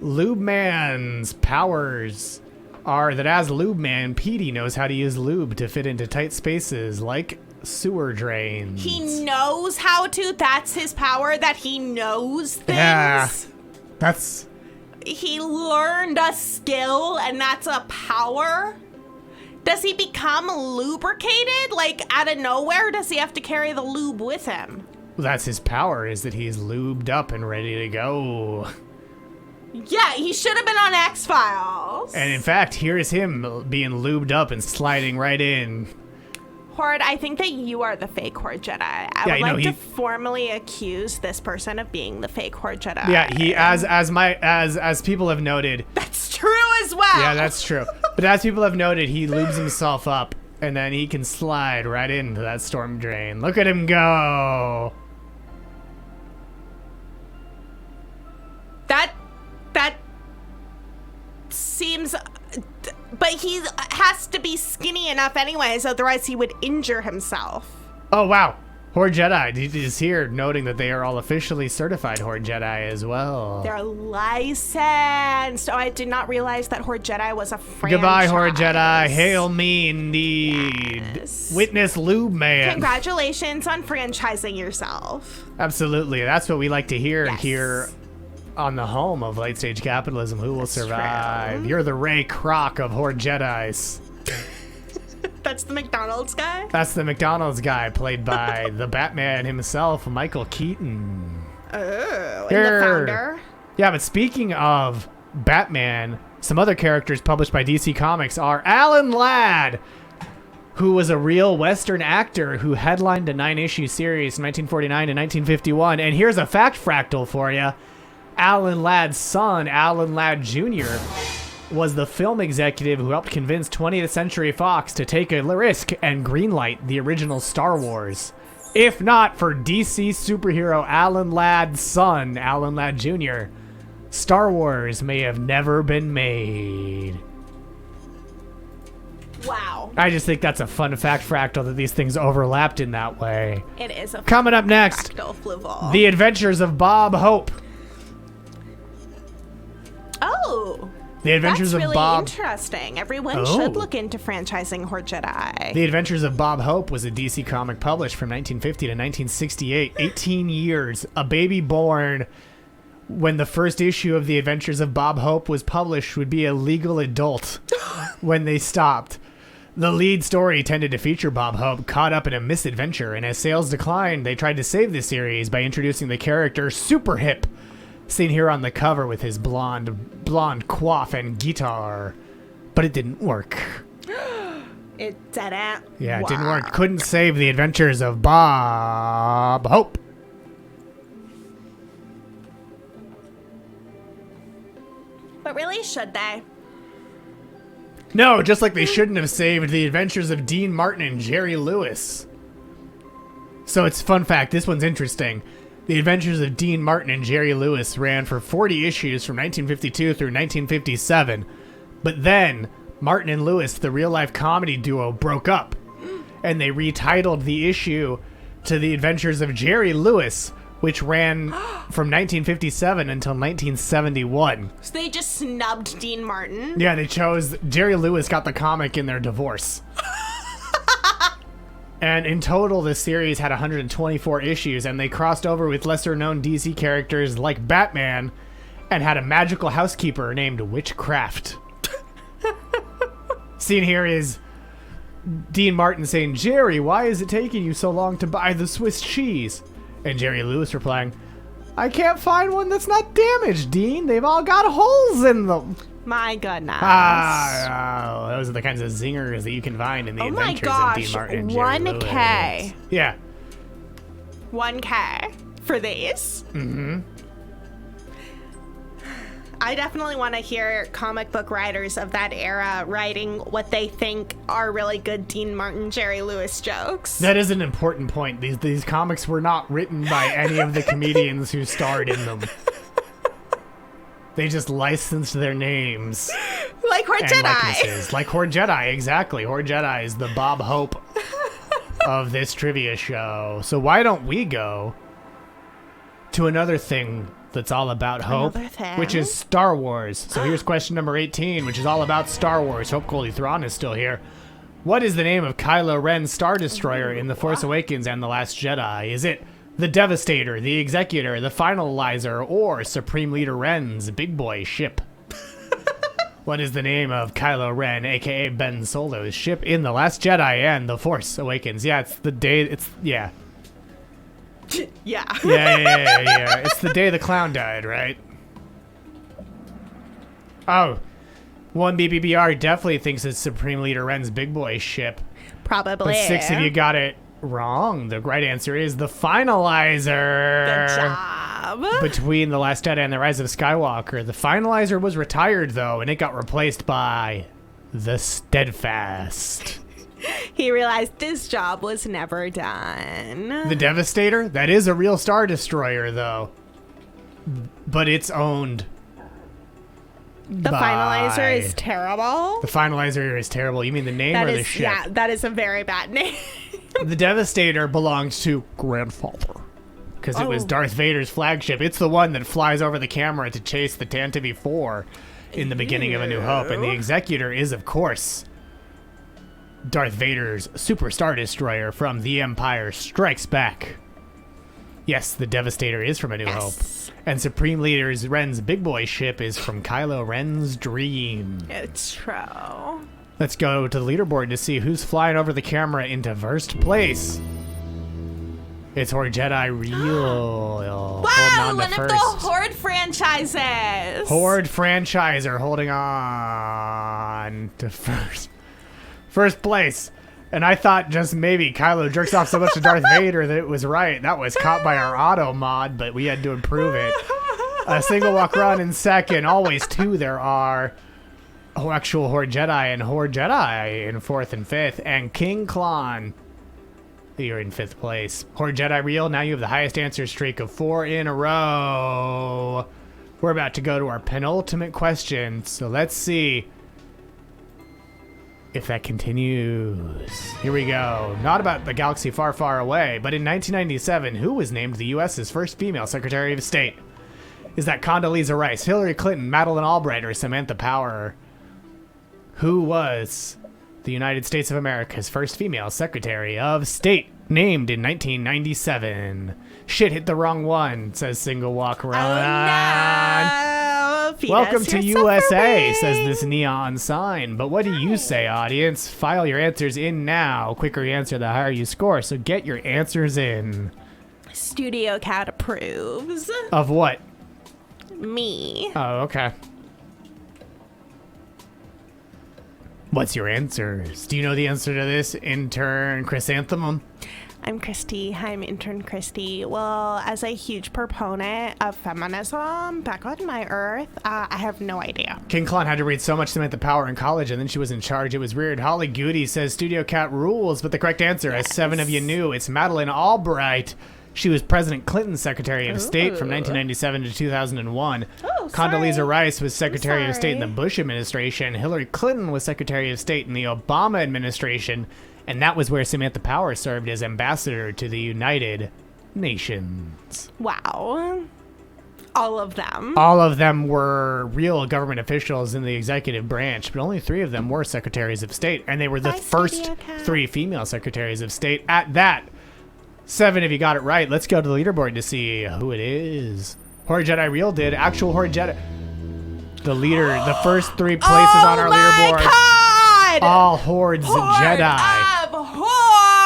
Lube Man's powers are that as Lube Man, Petey knows how to use lube to fit into tight spaces like sewer drains. He knows how to? That's his power? That he knows things? Yeah. He learned a skill and that's a power? Does he become lubricated? Like, out of nowhere, does he have to carry the lube with him? Well, that's his power, is that he's lubed up and ready to go. Yeah, he should have been on X-Files. And in fact, here's him being lubed up and sliding right in. Horde, I think that you are the fake Horde Jedi. I would like to formally accuse this person of being the fake Horde Jedi. Yeah, he as people have noted. That's true as well. Yeah, that's true. But as people have noted, he lubes himself up and then he can slide right into that storm drain. Look at him go. That seems, but he has to be skinny enough anyways, otherwise he would injure himself. Oh, wow. Horde Jedi is here, noting that they are all officially certified Horde Jedi as well. They're licensed. Oh, I did not realize that Horde Jedi was a franchise. Goodbye, Horde Jedi. Hail me, indeed. Yes. Witness Lube Man. Congratulations on franchising yourself. Absolutely. That's what we like to hear here on the home of late stage capitalism. Who will survive? True. You're the Ray Kroc of Horde Jedis. That's the McDonald's guy? That's the McDonald's guy, played by the Batman himself, Michael Keaton. Oh, and the founder. Yeah, but speaking of Batman, some other characters published by DC Comics are Alan Ladd, who was a real Western actor who headlined a 9-issue series from 1949 to 1951. And here's a fact fractal for you. Alan Ladd's son, Alan Ladd Jr., was the film executive who helped convince 20th Century Fox to take a risk and greenlight the original Star Wars. If not for DC superhero Alan Ladd's son, Alan Ladd Jr., Star Wars may have never been made. Wow. I just think that's a fun fact fractal that these things overlapped in that way. It is a Coming up next, fractal Fluval. The Adventures of Bob Hope. Oh. The Adventures That's of really Bob. Interesting. Everyone should look into franchising Horde Jedi. The Adventures of Bob Hope was a DC comic published from 1950 to 1968. 18 years. A baby born when the first issue of The Adventures of Bob Hope was published would be a legal adult when they stopped. The lead story tended to feature Bob Hope caught up in a misadventure, and as sales declined, they tried to save the series by introducing the character Super Hip, seen here on the cover with his blonde coif and guitar. But it didn't work. It didn't. Yeah, it didn't work. Couldn't save the adventures of Bob Hope. But really, should they? No, just like they shouldn't have saved the adventures of Dean Martin and Jerry Lewis. So it's fun fact, this one's interesting. The Adventures of Dean Martin and Jerry Lewis ran for 40 issues from 1952 through 1957. But then, Martin and Lewis, the real-life comedy duo, broke up. And they retitled the issue to The Adventures of Jerry Lewis, which ran from 1957 until 1971. So they just snubbed Dean Martin? Yeah, they chose... Jerry Lewis got the comic in their divorce. And in total, this series had 124 issues, and they crossed over with lesser-known DC characters like Batman, and had a magical housekeeper named Witchcraft. Scene here is Dean Martin saying, "Jerry, why is it taking you so long to buy the Swiss cheese?" And Jerry Lewis replying, "I can't find one that's not damaged, Dean. They've all got holes in them." My goodness. Those are the kinds of zingers that you can find in the adventures of Dean Martin and Jerry Lewis. 1K. Yeah. 1K for these. Mm-hmm. I definitely want to hear comic book writers of that era writing what they think are really good Dean Martin, Jerry Lewis jokes. That is an important point. These comics were not written by any of the comedians who starred in them. They just licensed their names. Like Horde Jedi. Likenesses. Like Horde Jedi, exactly. Horde Jedi is the Bob Hope of this trivia show. So why don't we go to another thing that's all about hope, which is Star Wars. So here's question number 18, which is all about Star Wars. Hope Goldie Thrawn is still here. What is the name of Kylo Ren's Star Destroyer in The Force Awakens and The Last Jedi? Is it the Devastator, the Executor, the Finalizer, or Supreme Leader Ren's big boy ship? What is the name of Kylo Ren, aka Ben Solo's ship in The Last Jedi and The Force Awakens? Yeah, it's the day, yeah. Yeah. Yeah. It's the day the clown died, right? Oh. One BBBR definitely thinks it's Supreme Leader Ren's big boy ship. Probably. But 6 of you got it wrong. The right answer is the Finalizer. Good job. Between The Last Jedi and The Rise of Skywalker. The Finalizer was retired, though, and it got replaced by the Steadfast. He realized this job was never done. The Devastator? That is a real Star Destroyer, though. But it's owned. The Finalizer is terrible? The Finalizer is terrible. You mean the name or the ship? Yeah, that is a very bad name. The Devastator belongs to Grandfather. Because it was Darth Vader's flagship. It's the one that flies over the camera to chase the Tantive 4 in the beginning of A New Hope. And the Executor is, of course, Darth Vader's Super Star Destroyer from The Empire Strikes Back. Yes, the Devastator is from A New Hope. And Supreme Leader Ren's big boy ship is from Kylo Ren's Dream. It's true. Let's go to the leaderboard to see who's flying over the camera into first place. It's Horde Jedi Real. Wow, one of the Horde franchises. Horde franchise are holding on to first place. And I thought just maybe Kylo jerks off so much to Darth Vader that it was right. That was caught by our auto mod, but we had to improve it. A single walk around in second. Always 2 there are. Actual Horde Jedi and Horde Jedi in 4th and 5th. And King Klon, you're in 5th place. Horde Jedi Real, now you have the highest answer streak of 4 in a row. We're about to go to our penultimate question, so let's see if that continues. Here we go. Not about the galaxy far, far away, but in 1997, who was named the U.S.'s first female Secretary of State? Is that Condoleezza Rice, Hillary Clinton, Madeleine Albright, or Samantha Power? Who was the United States of America's first female Secretary of State, named in 1997? Shit, hit the wrong one, says Single Walk Around. Oh, no. Welcome to USA, says this neon sign. But what do you say, audience? File your answers in now. Quicker you answer, the higher you score. So get your answers in. Studio Cat approves. Of what? Me. Oh, okay. What's your answers? Do you know the answer to this, intern Chrysanthemum? I'm Kristie. I'm intern Kristie. Well, as a huge proponent of feminism back on my Earth, I have no idea. King Klon had to read so much Samantha Power in college, and then she was in charge. It was weird. Holly Goody says Studio Cat rules, but the correct answer, as 7 of you knew, it's Madeleine Albright. She was President Clinton's Secretary of State from 1997 to 2001. Condoleezza Rice was Secretary of State in the Bush administration. Hillary Clinton was Secretary of State in the Obama administration. And that was where Samantha Power served as ambassador to the United Nations. Wow. All of them. All of them were real government officials in the executive branch, but only 3 of them were secretaries of state. And they were the first 3 female secretaries of state at that. 7 of you got it right. Let's go to the leaderboard to see who it is. Horde Jedi Real did. Actual Horde Jedi. The leader, the first 3 places on our leaderboard. God! All Hordes Jedi. Hordes!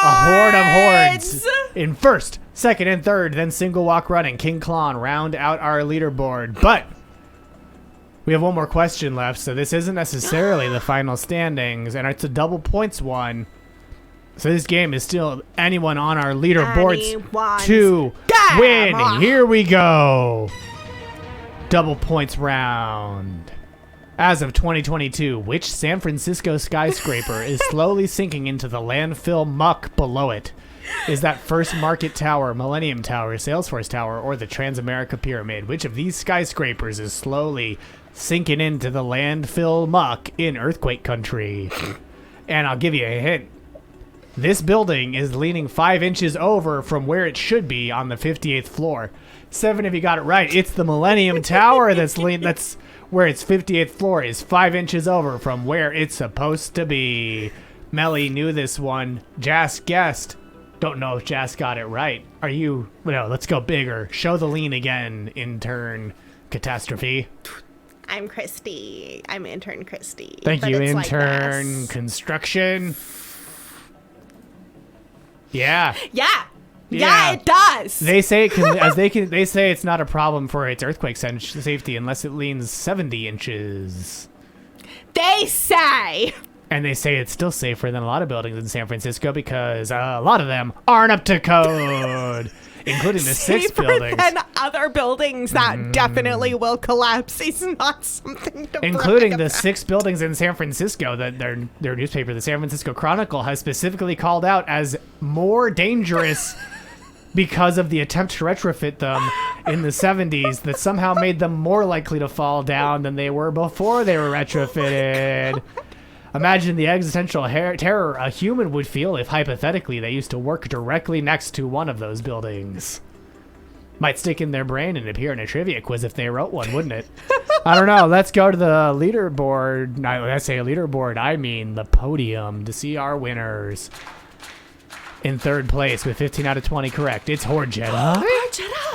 A horde of hordes. In first, second, and third, then single walk running. King Klon round out our leaderboard. But we have one more question left, so this isn't necessarily the final standings, and it's a double points one. So this game is still anyone on our leaderboards to win. Here we go. Double points round. As of 2022, which San Francisco skyscraper is slowly sinking into the landfill muck below it? Is that First Market Tower, Millennium Tower, Salesforce Tower, or the Transamerica Pyramid? Which of these skyscrapers is slowly sinking into the landfill muck in earthquake country? And I'll give you a hint. This building is leaning 5 inches over from where it should be on the 58th floor. 7 of you got it right. It's the Millennium Tower that's where its 58th floor is 5 inches over from where it's supposed to be. Melly knew this one. Jas guessed. Don't know if Jas got it right. No, let's go bigger. Show the lean again, intern Catastrophe. I'm Kristie. I'm intern Kristie. Thank you, intern Construction. Yeah. Yeah, it does. They say they say it's not a problem for its earthquake safety unless it leans 70 inches. They say. And they say it's still safer than a lot of buildings in San Francisco because a lot of them aren't up to code, including the 6 buildings. And other buildings that definitely will collapse is not something to including the 6 buildings in San Francisco that their newspaper, the San Francisco Chronicle, has specifically called out as more dangerous because of the attempt to retrofit them in the 70s that somehow made them more likely to fall down than they were before they were retrofitted. Imagine the existential terror a human would feel if, hypothetically, they used to work directly next to one of those buildings. Might stick in their brain and appear in a trivia quiz if they wrote one, wouldn't it? I don't know. Let's go to the leaderboard. When I say leaderboard, I mean the podium to see our winners. In third place with 15 out of 20 correct, it's Horde Jedi.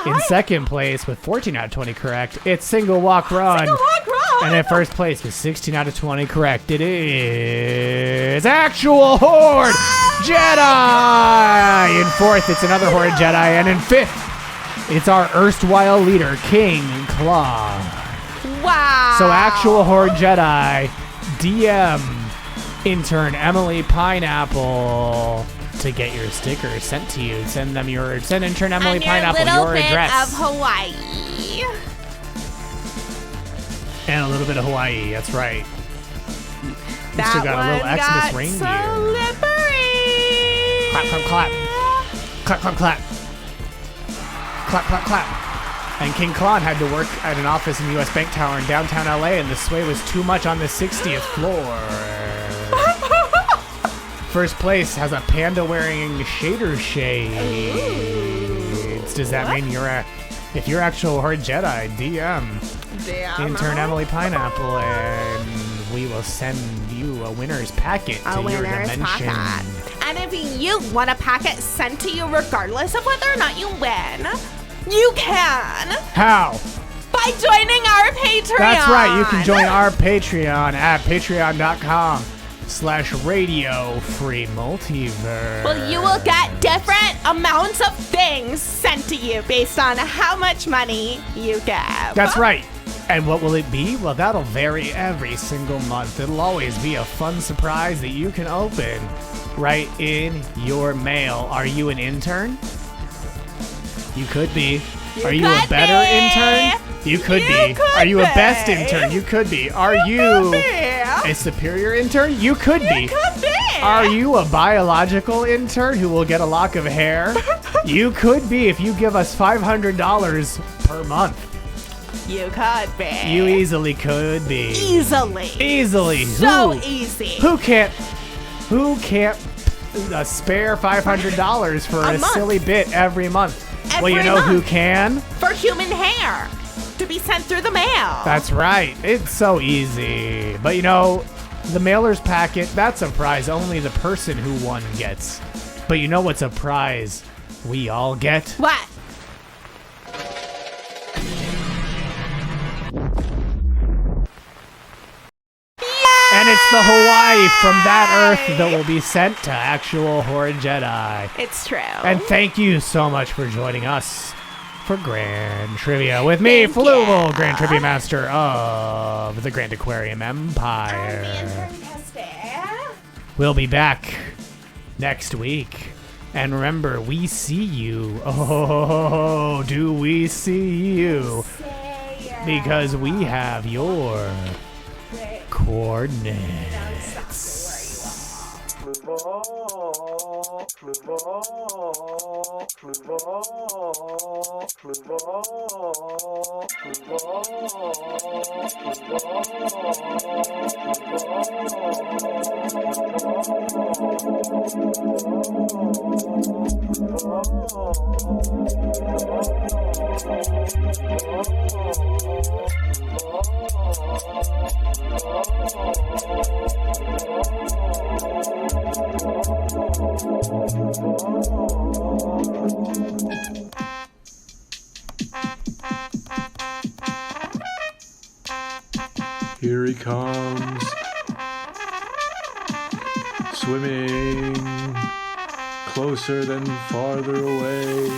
In second place with 14 out of 20 correct, it's Single Walk Run. And in first place with 16 out of 20 correct, it is Actual Horde Jedi. In fourth, it's another Horde Jedi. And in fifth, it's our erstwhile leader, King Klon. Wow. So Actual Horde Jedi, DM intern Emily Pineapple to get your stickers sent to you. Send intern Emily Pineapple your address. And a little bit of Hawaii. And a little bit of Hawaii, that's right. That still got a little Xmas reindeer. Slippery. Clap, clap, clap. Clap, clap, clap. Clap, clap, clap. And King Klon had to work at an office in the U.S. Bank Tower in downtown LA, and the sway was too much on the 60th floor. First place has a panda wearing shader shades. Does that mean if you're Actual Horde Jedi, DM intern Emily Pineapple, and we will send you a winner's packet to your dimension. And if you want a packet sent to you regardless of whether or not you win, you can. How? By joining our Patreon. That's right. You can join our Patreon at patreon.com/Radio Free Multiverse. Well, you will get different amounts of things sent to you based on how much money you give. That's right. And what will it be? Well, that'll vary every single month. It'll always be a fun surprise that you can open right in your mail. Are you an intern? You could be. Are you a better intern? You could be. Are you a best intern? You could be. Are you a superior intern? You could be. Are you a biological intern who will get a lock of hair? You could be if you give us $500 per month. You could be. You easily could be. Easily. So easy. Who can't spare $500 for a silly bit every month? Well, you know who can? For human hair to be sent through the mail. That's right. It's so easy. But you know, the mailer's packet, that's a prize only the person who won gets. But you know what's a prize we all get? What? And it's the Hawaii from that Earth that will be sent to actual Horror Jedi. It's true. And thank you so much for joining us for Grand Trivia with me, Fluval, Grand Trivia Master of the Grand Aquarium Empire. We'll be back next week. And remember, we see you. Oh, do we see you? Because we have your coordinates. Here he comes, swimming closer than farther away.